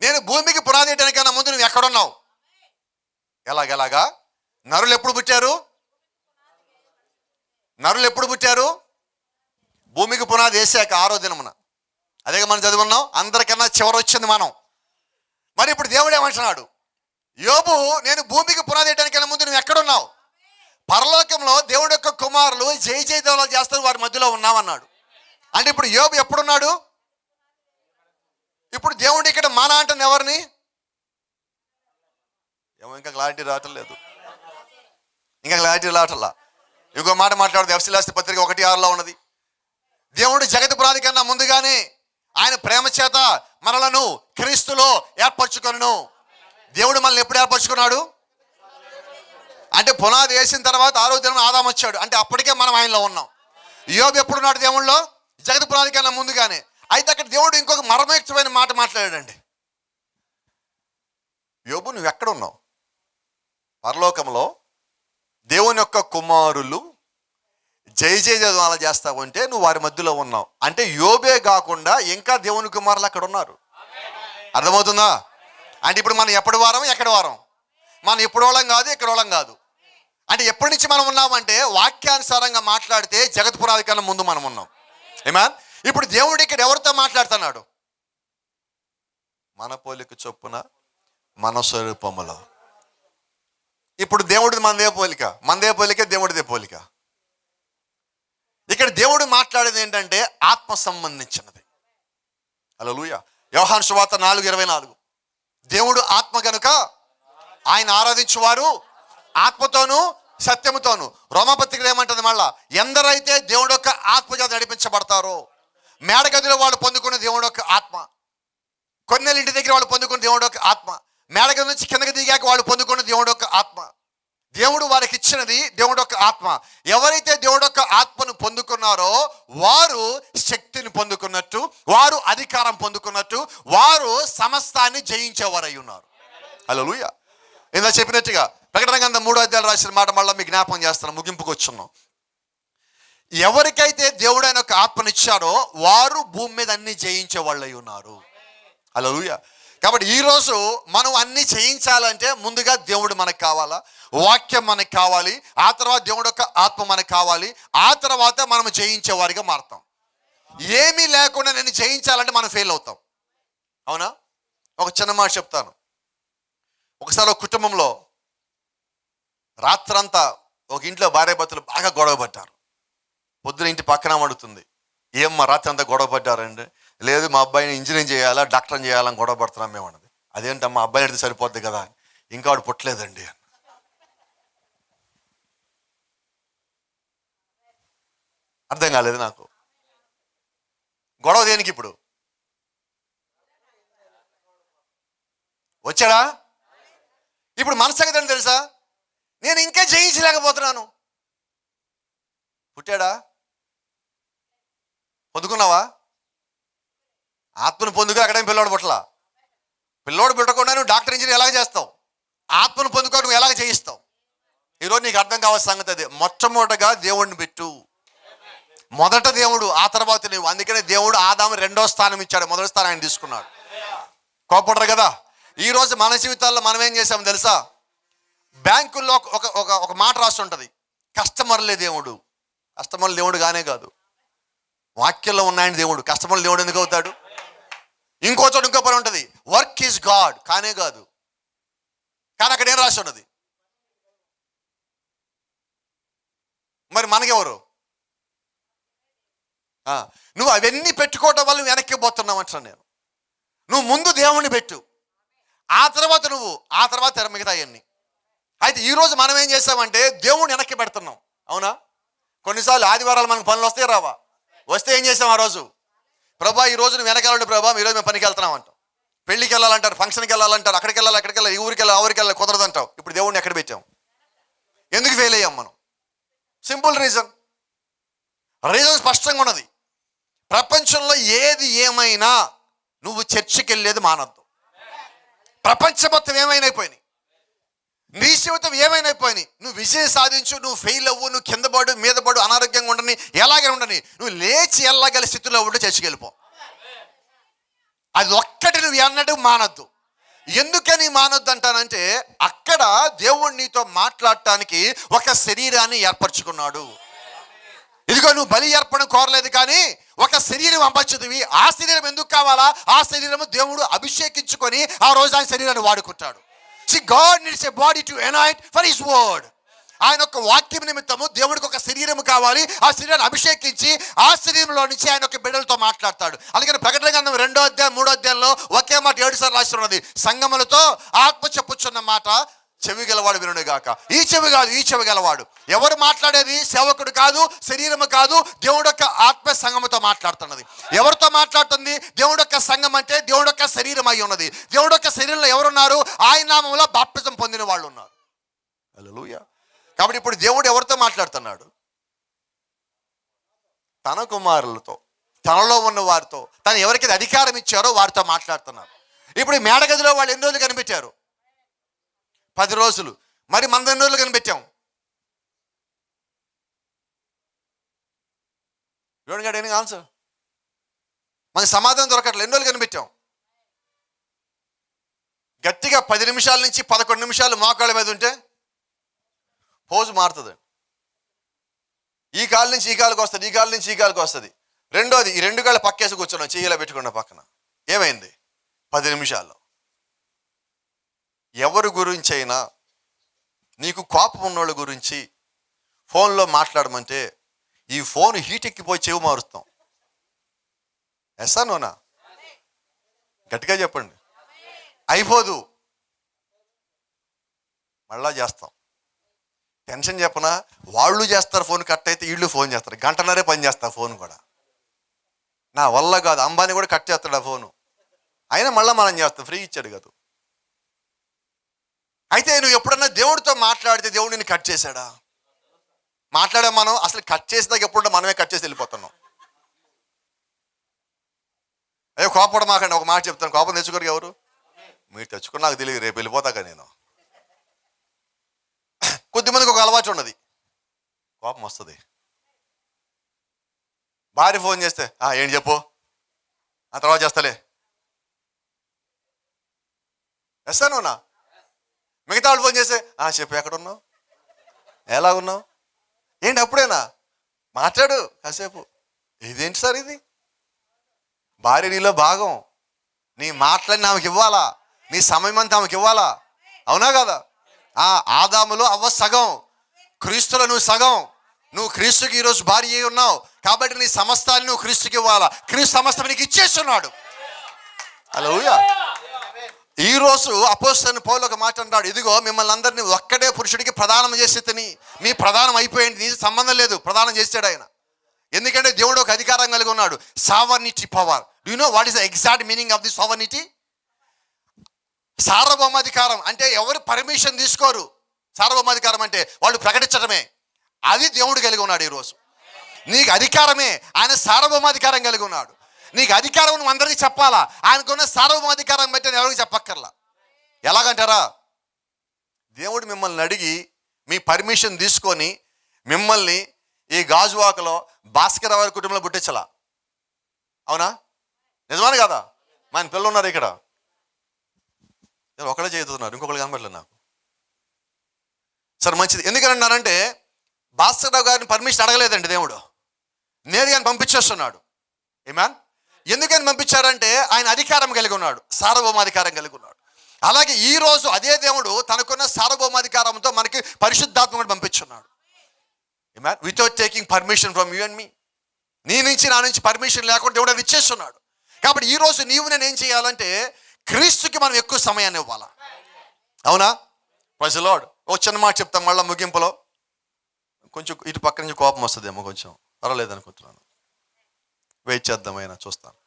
నేను భూమికి పునాది వేయడానికన్నా ముందు నువ్వు ఎక్కడున్నావు? ఎలాగా? నరులు ఎప్పుడు పుట్టారు? భూమికి పునాది వేసాక 6వ దినమున. అదే మనం చదువుకున్నాం. అందరికన్నా చివరి వచ్చింది మనం. మరి ఇప్పుడు దేవుడు ఏమంటున్నాడు? యోబు నేను భూమికి పునాది వేయడానికన్నా ముందు నువ్వు ఎక్కడున్నావు? పరలోకంలో దేవుడి యొక్క కుమారులు జై దేవుళ్ళు చేస్తారు, వారి మధ్యలో ఉన్నామన్నాడు. అంటే ఇప్పుడు యోబు ఎప్పుడున్నాడు? ఇప్పుడు దేవుడు ఇక్కడ మన అంటుంది ఎవరిని? ఇంకా క్లారిటీ రావట్లేదు. ఇంకో మాట మాట్లాడుతుంది. ఎఫెసీయుల పత్రిక 1:6లో ఉన్నది. దేవుడు జగతి పునాది కన్నా ముందుగానే ఆయన ప్రేమ చేత మనలను క్రీస్తులో ఏర్పరచుకొనును. దేవుడు మనల్ని ఎప్పుడు ఏర్పరచుకున్నాడు? అంటే పునాది వేసిన తర్వాత 6వ దినం ఆదాము వచ్చాడు, అంటే అప్పటికే మనం ఆయనలో ఉన్నాం. యోబు ఎప్పుడున్నాడు దేవుళ్ళలో? జగతి పునాది కన్నా ముందుగానే. అయితే అక్కడ దేవుడు ఇంకొక మర్మయుక్తమైన మాట మాట్లాడాడండి. యోబు నువ్వు ఎక్కడ ఉన్నావు? పరలోకంలో దేవుని యొక్క కుమారులు జై అలా చేస్తావు అంటే నువ్వు వారి మధ్యలో ఉన్నావు. అంటే యోబే కాకుండా ఇంకా దేవుని కుమారులు అక్కడ ఉన్నారు. అర్థమవుతుందా? అంటే ఇప్పుడు మనం ఎప్పటి వారం? ఎక్కడ వారం? మనం ఇప్పుడు వాళ్ళం కాదు, ఇక్కడ వాళ్ళం కాదు. అంటే ఎప్పటి నుంచి మనం ఉన్నామంటే వాక్యానుసారంగా మాట్లాడితే జగత్ పునాది కన్నా ముందు మనం ఉన్నాం. ఆమేన్. ఇప్పుడు దేవుడు ఇక్కడ ఎవరితో మాట్లాడుతున్నాడు? మన పోలిక చొప్పున మన స్వరూపములో. ఇప్పుడు దేవుడిది మనదే పోలిక, దేవుడిదే పోలిక. ఇక్కడ దేవుడు మాట్లాడేది ఏంటంటే ఆత్మ సంబంధించినది. హల్లెలూయా. యోహాను సువార్త 4:24, దేవుడు ఆత్మ గనుక ఆయన ఆరాధించువారు ఆత్మతోనూ సత్యముతోను. రోమాపత్రిక ఏమంటుంది మళ్ళా, ఎందరైతే దేవుడు యొక్క ఆత్మ చేత నడిపించబడతారో, మేడగదిలో వాళ్ళు పొందుకున్న దేవుడు యొక్క ఆత్మ, కొన్నేళ్ళ ఇంటి దగ్గర వాళ్ళు పొందుకున్న దేవుడు యొక్క ఆత్మ, మేడగది నుంచి కిందకి దిగాక వాళ్ళు పొందుకున్న దేవుడు యొక్క ఆత్మ. దేవుడు వారికి ఇచ్చినది దేవుడు యొక్క ఆత్మ. ఎవరైతే దేవుడు యొక్క ఆత్మను పొందుకున్నారో వారు శక్తిని పొందుకున్నట్టు, వారు అధికారం పొందుకున్నట్టు, వారు సమస్తాన్ని జయించేవారై ఉన్నారు. హల్లెలూయా. ఇందా చెప్పినట్టుగా ప్రకటన గ్రంథం 3వ అధ్యాయం రాసిన మాట మళ్ళీ మీకు జ్ఞాపకం చేస్తున్నాం, ముగింపుకు వచ్చున్నాం. ఎవరికైతే దేవుడు ఆయన యొక్క ఆత్మనిచ్చారో వారు భూమి మీద అన్ని జయించే వాళ్ళై ఉన్నారు. హల్లెలూయా. కాబట్టి ఈరోజు మనం అన్ని జయించాలంటే ముందుగా దేవుడు మనకు కావాలా, వాక్యం మనకు కావాలి, ఆ తర్వాత దేవుడు యొక్క ఆత్మ మనకు కావాలి, ఆ తర్వాత మనం జయించే వారిగా మారుతాం. ఏమీ లేకుండా నేను జయించాలంటే మనం ఫెయిల్ అవుతాం. అవునా? ఒక చిన్న మాట చెప్తాను. ఒకసారి ఒక కుటుంబంలో రాత్రంతా ఒక ఇంట్లో భార్యాభర్తలు బాగా గొడవ పడ్డారు. పొద్దున ఇంటి పక్కన అడుగుతుంది, ఏమ్మా రాత్రి అంతా గొడవ పడ్డారండి? లేదు, మా అబ్బాయిని ఇంజనీరింగ్ చేయాలా, డాక్టర్ని చేయాలని గొడవ పడుతున్నాం మేము అన్నది. అదేంటమ్మా, అబ్బాయిని అడిగితే సరిపోద్ది కదా, ఇంకా వాడు పుట్టలేదండి అని. అర్థం కాలేదు నాకు. గొడవ దేనికి? ఇప్పుడు వచ్చాడా? ఇప్పుడు మన సంగతి ఏంటో తెలుసా? నేను ఇంకా జయించలేకపోతున్నాను. పుట్టాడా? పొందుకున్నావా? ఆత్మను పొందుకు అక్కడేం పిల్లోడు పుట్టలా. పిల్లోడు పుట్టకుండా నువ్వు డాక్టర్ ఇంజనీర్ ఎలాగ చేస్తావు? ఆత్మను పొందుకో నువ్వు ఎలాగ చేయిస్తావు? ఈరోజు నీకు అర్థం కావాల్సిన సంగతి అదే. మొట్టమొదటగా దేవుడిని పెట్టు. మొదట దేవుడు, ఆ తర్వాత నువ్వు. అందుకనే దేవుడు ఆదాము 2వ స్థానం ఇచ్చాడు, మొదటి స్థానం ఆయన తీసుకున్నాడు. కోపడరు కదా? ఈరోజు మన జీవితాల్లో మనం ఏం చేసాము తెలుసా? బ్యాంకుల్లో ఒక మాట రాస్తుంటుంది, కస్టమర్లే దేవుడు. కస్టమర్లు దేవుడు కానే కాదు, వాక్యంలో ఉన్నాయని దేవుడు. కస్టమర్లు దేవుడు ఎందుకు అవుతాడు? ఇంకో చోట ఇంకో పని ఉంటుంది, వర్క్ ఈజ్ గాడ్ కానే కాదు. కానీ అక్కడ ఏం రాసి ఉన్నది? మరి మనకెవరు? నువ్వు అవన్నీ పెట్టుకోవటం వల్ల నువ్వు వెనక్కి పోతున్నావు అంటున్నాను నేను. నువ్వు ముందు దేవుణ్ణి పెట్టు, ఆ తర్వాత మిగతా అవన్నీ. అయితే ఈరోజు మనం ఏం చేస్తామంటే దేవుణ్ణి వెనక్కి పెడుతున్నాం. అవునా? కొన్నిసార్లు ఆదివారాలు మనకు పనులు వస్తే రావా? వస్తే ఏం చేసాం ఆ రోజు? ప్రభా ఈ రోజు నువ్వు వెనకాలండి ప్రభా, ఈరోజు మేము పనికి వెళ్తున్నాం అంటాం. పెళ్ళికి వెళ్ళాలంటారు, ఫంక్షన్కి వెళ్ళాలంటారు, అక్కడికి వెళ్ళాలి, ఈ ఊరికి వెళ్ళాలి, ఆ ఊరికి వెళ్ళాలి, కుదరదు అంటావు. ఇప్పుడు దేవుణ్ణి ఎక్కడ పెట్టాం? ఎందుకు ఫెయిల్ అయ్యాం మనం? సింపుల్ రీజన్ స్పష్టంగా ఉన్నది. ప్రపంచంలో ఏది ఏమైనా నువ్వు చర్చికి వెళ్ళేది మానద్దు. ప్రపంచ మొత్తం ఏమైనాయిపోయినాయి, నీ జీవితం ఏమైనాయిపోయినాయి. నువ్వు విజయం సాధించు, నువ్వు ఫెయిల్ అవ్వు, నువ్వు కింద పడు, మీద పడు, అనారోగ్యంగా ఉండని, ఎలాగే ఉండని, నువ్వు లేచి వెళ్ళగల స్థితిలో ఉంటే చర్చికి వెళ్ళిపో. అది ఒక్కటి నువ్వు అన్నట్టు మానద్దు. ఎందుకని మానొద్దు అంటానంటే, అక్కడ దేవుడు నీతో మాట్లాడటానికి ఒక శరీరాన్ని ఏర్పరచుకున్నాడు. ఇదిగో నువ్వు బలి అర్పణ కోరలేదు కానీ ఒక శరీరం అమ్మచ్చుదివి. ఆ శరీరం ఎందుకు కావాలా? ఆ శరీరము దేవుడు అభిషేకించుకొని ఆ రోజు ఆయన శరీరాన్ని వాడుకుంటాడు. See, God needs a body to anoint for his word. ఆయన ఒక వాక్యం నిమిత్తము దేవుడికి ఒక శరీరం కావాలి. ఆ శరీరాన్ని అభిషేకించి ఆ శరీరంలో నుంచి ఆయన ఒక బిడ్డలతో మాట్లాడతాడు. అందుకని ప్రకటన గ్రంథం 2వ అధ్యాయం 3వ అధ్యాయంలో ఒకే మాట 7 సార్లు రాసి ఉన్నది, సంగములతో ఆత్మ చెప్పుచున్న మాట చెవి గలవాడు వినుడు గాక. ఈ చెవి కాదు, ఈ చెవి గలవాడు. ఎవరు మాట్లాడేది? సేవకుడు కాదు, శరీరము కాదు, దేవుడు యొక్క ఆత్మ సంఘముతో మాట్లాడుతున్నది. ఎవరితో మాట్లాడుతుంది? దేవుడు యొక్క సంఘం అంటే దేవుడు యొక్క శరీరం అయి ఉన్నది. దేవుడు యొక్క శరీరంలో ఎవరున్నారు? ఆయన నామములో బాప్తిజం పొందిన వాళ్ళు ఉన్నారు. హల్లెలూయా. కాబట్టి ఇప్పుడు దేవుడు ఎవరితో మాట్లాడుతున్నాడు? తన కుమారులతో, తనలో ఉన్న వారితో, తను ఎవరికైతే అధికారం ఇచ్చారో వారితో మాట్లాడుతున్నారు. ఇప్పుడు మేడగదిలో వాళ్ళు ఎన్ని రోజులు కనిపెట్టారు? 10 రోజులు. మరి మనం ఎన్ని రోజులు కనిపెట్టాం? ఆన్సర్ మనకు సమాధానం దొరకట్లేదు. ఎన్ని రోజులు కనిపెట్టాం? గట్టిగా 10 నిమిషాల నుంచి 11 నిమిషాలు మోకాళ్ళ మీద ఉంటే పోజు మారుతుంది. ఈ కాలు నుంచి ఈ కాలుకి వస్తుంది, ఈ కాలు నుంచి ఈ కాలుకి వస్తుంది. రెండోది, ఈ రెండు కాళ్ళు పక్కేసి కూర్చున్నాం, చెయ్యిలా పెట్టుకున్న పక్కన. ఏమైంది? 10 నిమిషాల్లో. ఎవరి గురించి అయినా నీకు కోపం ఉన్నోళ్ళ గురించి ఫోన్లో మాట్లాడమంటే ఈ ఫోన్ హీట్ ఎక్కిపోయి చెవి మారుస్తాం. ఎస్సానోనా? గట్టిగా చెప్పండి. అయిపోదు, మళ్ళా చేస్తాం. టెన్షన్ చెప్పనా? వాళ్ళు చేస్తారు, ఫోన్ కట్ అయితే వీళ్ళు ఫోన్ చేస్తారు, గంటన్నరే పని చేస్తారు ఫోన్ కూడా. నా వల్ల కాదు, అంబానీ కూడా కట్ చేస్తాడు ఆ ఫోను, అయినా మళ్ళీ మనం చేస్తాం, ఫ్రీ ఇచ్చాడు కదా. అయితే నువ్వు ఎప్పుడన్నా దేవుడితో మాట్లాడితే దేవుడు నిన్ను కట్ చేశాడా? మాట్లాడాం మనం, అసలు కట్ చేసేదాకా ఎప్పుడుంటే మనమే కట్ చేసి వెళ్ళిపోతున్నాం. అయ్యో కోపడ మాకండి, ఒక మాట చెప్తాను, కోపం తెచ్చుకోరు ఎవరు? మీరు తెచ్చుకుని నాకు తెలియదు, రేపు వెళ్ళిపోతాక నేను. కొద్దిమందికి ఒక అలవాటు ఉన్నది, కోపం వస్తుంది. భార్య ఫోన్ చేస్తే ఏంటి చెప్పు, ఆ తర్వాత చేస్తలే. వేస్తానున్నా. మిగతా వాళ్ళు ఫోన్ చేస్తే చెప్పు, ఎక్కడ ఉన్నావు, ఎలా ఉన్నావు, ఏంటి అప్పుడేనా, మాట్లాడు కాసేపు. ఇదేంటి సార్ ఇది? భార్య నీలో భాగం, నీ మాటలని ఆమెకి ఇవ్వాలా, నీ సమయం అంతా ఆమెకి ఇవ్వాలా, అవునా కదా? ఆదాములో అవ్వ సగం, క్రీస్తులో నువ్వు సగం. నువ్వు క్రీస్తుకి ఈరోజు భార్య అయి ఉన్నావు కాబట్టి నీ సమస్తాన్ని నువ్వు క్రీస్తుకి ఇవ్వాలా. క్రీస్తు సమస్తం నీకు ఇచ్చేస్తున్నాడు. హల్లెలూయా. ఈరోజు అపోస్తలుడైన పౌలు ఒక మాట అంటాడు, ఇదిగో మిమ్మల్ని అందరినీ ఒక్కడే పురుషుడికి ప్రదానం చేసి తిని, మీ ప్రదానం అయిపోయింది, నీ సంబంధం లేదు, ప్రదానం చేశాడు ఆయన. ఎందుకంటే దేవుడు ఒక అధికారం కలిగి ఉన్నాడు, sovereignty power. Do you know what is the exact meaning of the sovereignty? సార్వభౌమాధికారం అంటే ఎవరు పర్మిషన్ తీసుకోరు. సార్వభౌమాధికారం అంటే వాళ్ళు ప్రకటించడమే, అది దేవుడు కలిగి ఉన్నాడు. ఈరోజు నీకు అధికారమే, ఆయన సార్వభౌమాధికారం కలిగి ఉన్నాడు. నీకు అధికారం నువ్వు అందరికీ చెప్పాలా, ఆయనకున్న సార్వభౌమాధికారం బట్టి ఎవరికి చెప్పక్కర్లా. ఎలాగంటారా? దేవుడు మిమ్మల్ని అడిగి మీ పర్మిషన్ తీసుకొని మిమ్మల్ని ఈ గాజువాకలో భాస్కర్ వారి కుటుంబంలో పుట్టించలా, అవునా? నిజమానే కదా? మన పిల్లలు ఉన్నారు ఇక్కడ, ఒకడే చేతున్నారు, ఇంకొకరు కనబడలేదు నాకు. సరే మంచిది. ఎందుకన్నానంటే భాస్కర్ రావు గారిని పర్మిషన్ అడగలేదండి దేవుడు, నేరుగా పంపించేస్తున్నాడు. ఆమేన్. ఎందుకని పంపించారంటే ఆయన అధికారం కలిగి ఉన్నాడు, సార్వభౌమాధికారం కలిగి ఉన్నాడు. అలాగే ఈ రోజు అదే దేవుడు తనకున్న సార్వభౌమాధికారంతో మనకి పరిశుద్ధాత్మ కూడా పంపించున్నాడు. Amen. Without taking permission from you and me. నీ నుంచి నా నుంచి పర్మిషన్ లేకుండా దేవుడు అది ఇచ్చేస్తున్నాడు. కాబట్టి ఈ రోజు నీవు నేను ఏం చేయాలంటే క్రీస్తుకి మనం ఎక్కువ సమయాన్ని ఇవ్వాలా, అవునా? Praise the lord. ఓ చిన్న మాట చెప్తాం మళ్ళీ ముగింపులో. కొంచెం ఇటు పక్క నుంచి కోపం వస్తుందేమో, కొంచెం పర్వాలేదు అనుకుంటున్నాను, వెయిట్ చేద్దామైనా చూస్తాను.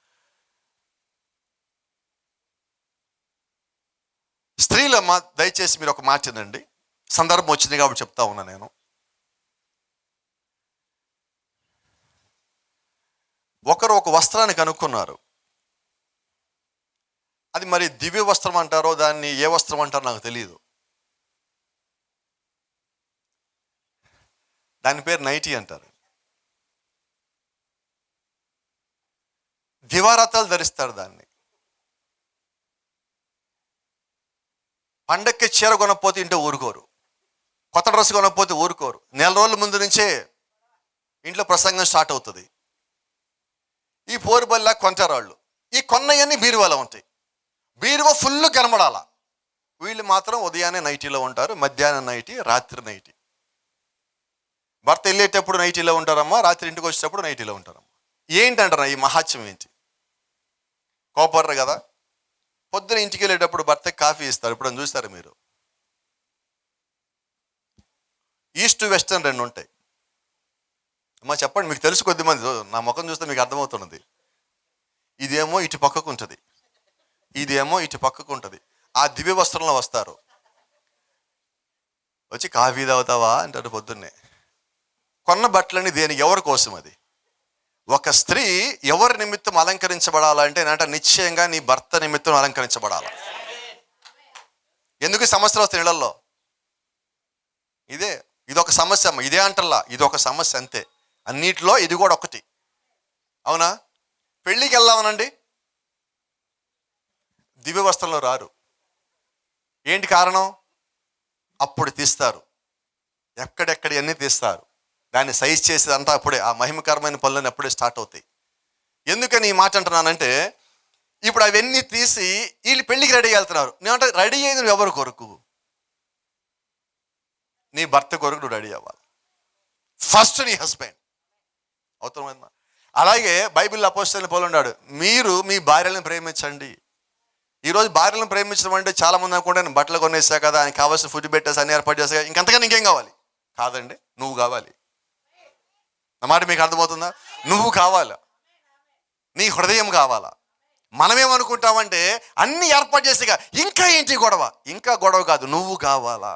స్త్రీలమ్మ దయచేసి మీరు ఒక మాట వినండి, సందర్భం వచ్చింది కాబట్టి చెప్తా ఉన్నా నేను. ఒకరు ఒక వస్త్రాన్ని కనుక్కున్నారు, అది మరి దివ్య వస్త్రం అంటారో దాన్ని ఏ వస్త్రం అంటారో నాకు తెలియదు. దాని పేరు నైటీ అంటారు. దివారాత్రాలు ధరిస్తారు దాన్ని. పండక్కి చీర కొనకపోతే ఇంట్లో ఊరుకోరు, కొత్త డ్రెస్ కొనకపోతే ఊరుకోరు. నెల రోజుల ముందు నుంచే ఇంట్లో ప్రసంగం స్టార్ట్ అవుతుంది. ఈ పోరుబల్లా కొంటారు వాళ్ళు. ఈ కొన్నయన్నీ బీరువాలో ఉంటాయి, బీరువా ఫుల్ కనబడాల. వీళ్ళు మాత్రం ఉదయాన్నే నైటీలో ఉంటారు, మధ్యాహ్నం నైటీ, రాత్రి నైటీ. భర్త వెళ్ళేటప్పుడు నైటీలో ఉంటారమ్మా, రాత్రి ఇంటికి వచ్చేటప్పుడు నైటీలో ఉంటారమ్మా. ఏంటంటారా ఈ మహాత్యం ఏంటి? కోపర్రు కదా. పొద్దున ఇంటికి వెళ్ళేటప్పుడు భర్తకి కాఫీ ఇస్తారు, ఇప్పుడు చూస్తారు మీరు. ఈస్ట్ వెస్టర్న్ రెండు ఉంటాయి అమ్మా. చెప్పండి, మీకు తెలుసు, కొద్దిమంది నా ముఖం చూస్తే మీకు అర్థమవుతున్నది. ఇదేమో ఇటు పక్కకు ఉంటుంది, ఇదేమో ఇటు పక్కకు ఉంటుంది. ఆ దివ్య వస్త్రంలో వస్తారు, వచ్చి కాఫీ తాగుతావా అంటారు పొద్దున్నే. కొన్న బట్టలని దేని ఎవరి కోసం? అది ఒక స్త్రీ ఎవరి నిమిత్తం అలంకరించబడాలంటే నిశ్చయంగా నీ భర్త నిమిత్తం అలంకరించబడాలి. ఎందుకు సమస్యలు వస్తాయి ఇళ్లలో? ఇదొక సమస్య అమ్మ, ఇదే అంటల్లా, ఇదొక సమస్య అంతే. అన్నిటిలో ఇది కూడా ఒకటి, అవునా? పెళ్ళికి వెళ్దామనండి, దివ్య వస్త్రంలో రారు. ఏంటి కారణం? అప్పుడు తీస్తారు. ఎక్కడెక్కడ అన్నీ తీస్తారు. దాన్ని సైజ్ చేసేదంతా అప్పుడే, ఆ మహిమకరమైన పనులను అప్పుడే స్టార్ట్ అవుతాయి. ఎందుకని ఈ మాట అంటున్నానంటే, ఇప్పుడు అవన్నీ తీసి వీళ్ళు పెళ్ళికి రెడీ వెళ్తున్నారు. నేనంటే రెడీ అయ్యేది నువ్వు ఎవరి కొరకు? నీ భర్త కొరకు నువ్వు రెడీ అవ్వాలి. ఫస్ట్ నీ హస్బెండ్ అవుతాం. అలాగే బైబిల్లో అపోస్తలుడైన పౌలు ఉన్నాడు, మీరు మీ భార్యలను ప్రేమించండి. ఈరోజు భార్యలను ప్రేమించడం అంటే చాలా మంది అనుకుంటే నేను బట్టలు కొనేసా కదా, ఆయనకి కావాల్సిన ఫుడ్ పెట్టేసి అన్ని ఏర్పాటు చేసా, ఇంకంతగా ఇంకేం కావాలి? కాదండి, నువ్వు కావాలి. నా మాట మీకు అర్థమవుతుందా? నువ్వు కావాలా, నీ హృదయం కావాలా. మనమేమనుకుంటామంటే అన్ని ఏర్పాటు చేసేగా ఇంకా ఏంటి గొడవ? ఇంకా గొడవ కాదు, నువ్వు కావాలా.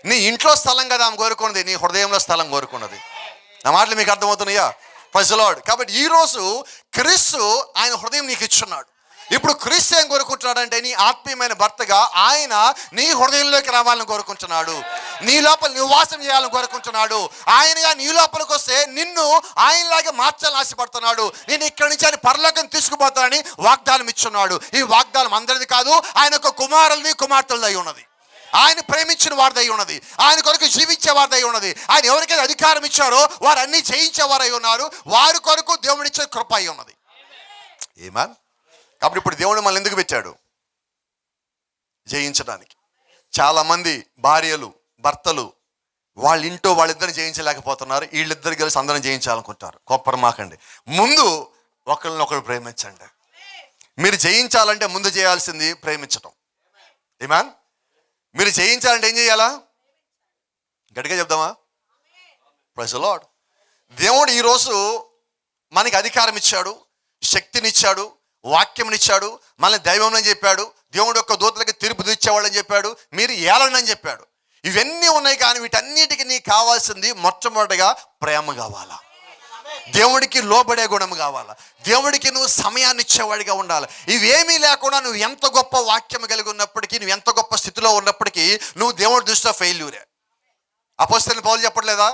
నీ ఇంట్లో స్థలం కదా ఆమె కోరుకున్నది, నీ హృదయంలో స్థలం కోరుకున్నది. నా మాటలు మీకు అర్థమవుతున్నాయా? Praise the lord. కాబట్టి ఈరోజు క్రీస్తు ఆయన హృదయం నీకు ఇచ్చున్నాడు. ఇప్పుడు క్రీస్తు ఏం కోరుకుంటున్నాడంటే, నీ ఆత్మీయమైన భర్తగా ఆయన నీ హృదయంలోకి రావాలని కోరుకుంటున్నాడు. నీ లోపల నివాసం చేయాలని కోరుకుంటున్నాడు. ఆయనగా నీ లోపలికి వస్తే నిన్ను ఆయనలాగా మార్చాలని ఆశపడుతున్నాడు. నేను ఇక్కడి నుంచి ఆయన పరలోకం తీసుకుపోతానని వాగ్దానం ఇచ్చున్నాడు. ఈ వాగ్దానం అందరిది కాదు, ఆయన యొక్క కుమారులది కుమార్తెలది అయి ఉన్నది. ఆయన ప్రేమించిన వారిదై ఉన్నది, ఆయన కొరకు జీవించే వారిదై ఉన్నది. ఆయన ఎవరికైతే అధికారం ఇచ్చారో వారు అన్ని జయించేవారై ఉన్నారు. వారి కొరకు దేవుడిచ్చే కృప అయి ఉన్నది. ఆమేన్. కాబట్టి ఇప్పుడు దేవుడు మనల్ని ఎందుకు పెట్టాడు? జయించడానికి. చాలామంది భార్యలు భర్తలు వాళ్ళ ఇంట్లో వాళ్ళిద్దరిని జయించలేకపోతున్నారు. వీళ్ళిద్దరు కలిసి అందరం జయించాలనుకుంటారు. కొప్పరమాకండి, ముందు ఒకరినొకరు ప్రేమించండి. మీరు జయించాలంటే ముందు చేయాల్సింది ప్రేమించటం. ఆమేన్. మీరు జయించాలంటే ఏం చేయాలా? గట్టిగా చెప్దామా? Praise the lord. దేవుడు ఈరోజు మనకి అధికారం ఇచ్చాడు, శక్తినిచ్చాడు, వాక్యంనిచ్చాడు, మనల్ని దైవంలో చెప్పాడు, దేవుడు యొక్క దూతలకి తీర్పు తీర్చేవాళ్ళని చెప్పాడు, మీరు ఏలనని చెప్పాడు. ఇవన్నీ ఉన్నాయి, కానీ వీటన్నిటికీ నీకు కావాల్సింది మొట్టమొదటిగా ప్రేమ కావాలా, దేవుడికి లోబడే గుణం కావాలా, దేవుడికి నువ్వు సమయాన్ని ఇచ్చేవాడిగా ఉండాలి. ఇవేమీ లేకుండా నువ్వు ఎంత గొప్ప వాక్యం కలిగి ఉన్నప్పటికీ, నువ్వు ఎంత గొప్ప స్థితిలో ఉన్నప్పటికీ నువ్వు దేవుడి దృష్టిలో ఫెయిల్యూరే. అపోస్తలుడైన పౌలు చెప్పట్లేదా,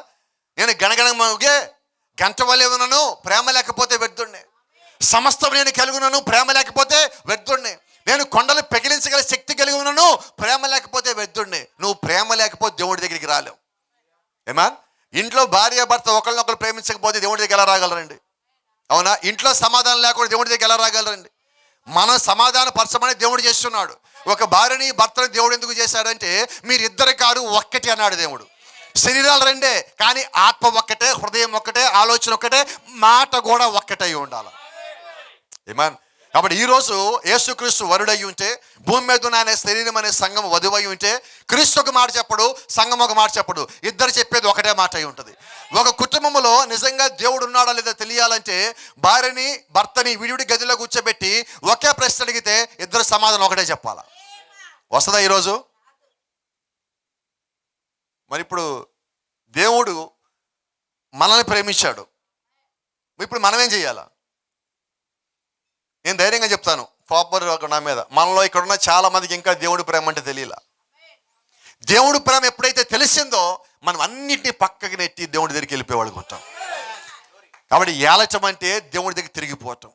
నేను గణగణగే గంట వలె ఉన్నాను, ప్రేమ లేకపోతే వ్యర్థుణ్ణి. సమస్తం నేను కలిగి ఉన్నాను, ప్రేమ లేకపోతే వ్యర్థుణ్ణి. నేను కొండలు పెకిలించగల శక్తి కలిగి ఉన్నాను, ప్రేమ లేకపోతే వ్యర్థుణ్ణి. నువ్వు ప్రేమ లేకపోతే దేవుడి దగ్గరికి రాలేవు. ఆమేన్. ఇంట్లో భార్య భర్త ఒకరినొకరు ప్రేమించకపోతే దేవుడి దగ్గర ఎలా రాగలరండి? అవునా? ఇంట్లో సమాధానం లేకుండా దేవుడి దగ్గర ఎలా రాగలరండి? మనం సమాధాన పరచమని దేవుడు చేస్తున్నాడు. ఒక భార్యని భర్తని దేవుడు ఎందుకు చేశాడంటే, మీరిద్దరు కాదు ఒక్కటి అన్నాడు దేవుడు. శరీరాలు రెండే, కానీ ఆత్మ ఒక్కటే, హృదయం ఒక్కటే, ఆలోచన ఒక్కటే, మాట కూడా ఒక్కటై ఉండాలి. ఆమేన్. కాబట్టి ఈరోజు యేసుక్రీస్తు వరుడై ఉంటే, భూమి మీద ఉన్న ఆయన శరీరం అనే సంఘం వధువై ఉంటే, క్రీస్తు ఒక మాట చెప్పడు, సంఘం ఒక మాట చెప్పడు, ఇద్దరు చెప్పేది ఒకటే మాట అయి ఉంటుంది. ఒక కుటుంబంలో నిజంగా దేవుడు ఉన్నాడా లేదా తెలియాలంటే, భార్యని భర్తని విడివిడి గదిలో కూర్చోబెట్టి ఒకే ప్రశ్న అడిగితే ఇద్దరు సమాధానం ఒకటే చెప్పాలా? వస్తుందా ఈరోజు? మరి ఇప్పుడు దేవుడు మనల్ని ప్రేమించాడు, ఇప్పుడు మనమేం చేయాలా? నేను ధైర్యంగా చెప్తాను, ప్రాపర్ నా మీద మనలో ఇక్కడ ఉన్న చాలా మందికి ఇంకా దేవుడి ప్రేమ అంటే తెలియలా. దేవుడి ప్రేమ ఎప్పుడైతే తెలిసిందో మనం అన్నిటినీ పక్కకి నెట్టి దేవుడి దగ్గరికి వెళ్ళిపోయేవాళ్ళకి ఉంటాం. కాబట్టి ఏలటం అంటే దేవుడి దగ్గర తిరిగిపోవటం,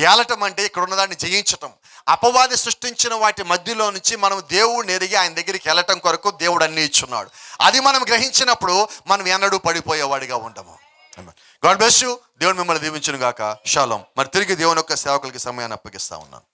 ఏలటం అంటే ఇక్కడ ఉన్నదాన్ని జయించటం. అపవాది సృష్టించిన వాటి మధ్యలో నుంచి మనం దేవుడిని ఎరిగి ఆయన దగ్గరికి వెళ్ళటం కొరకు దేవుడు అన్ని ఇచ్చున్నాడు. అది మనం గ్రహించినప్పుడు మనం ఎన్నడూ పడిపోయేవాడిగా ఉండము. God bless you. దేవుడు మిమ్మల్ని దీవించును గాక. షాలోమ్. మరి తిరిగి దేవుని యొక్క సేవకులకి సమయాన్ని అప్పగిస్తా ఉన్నాను.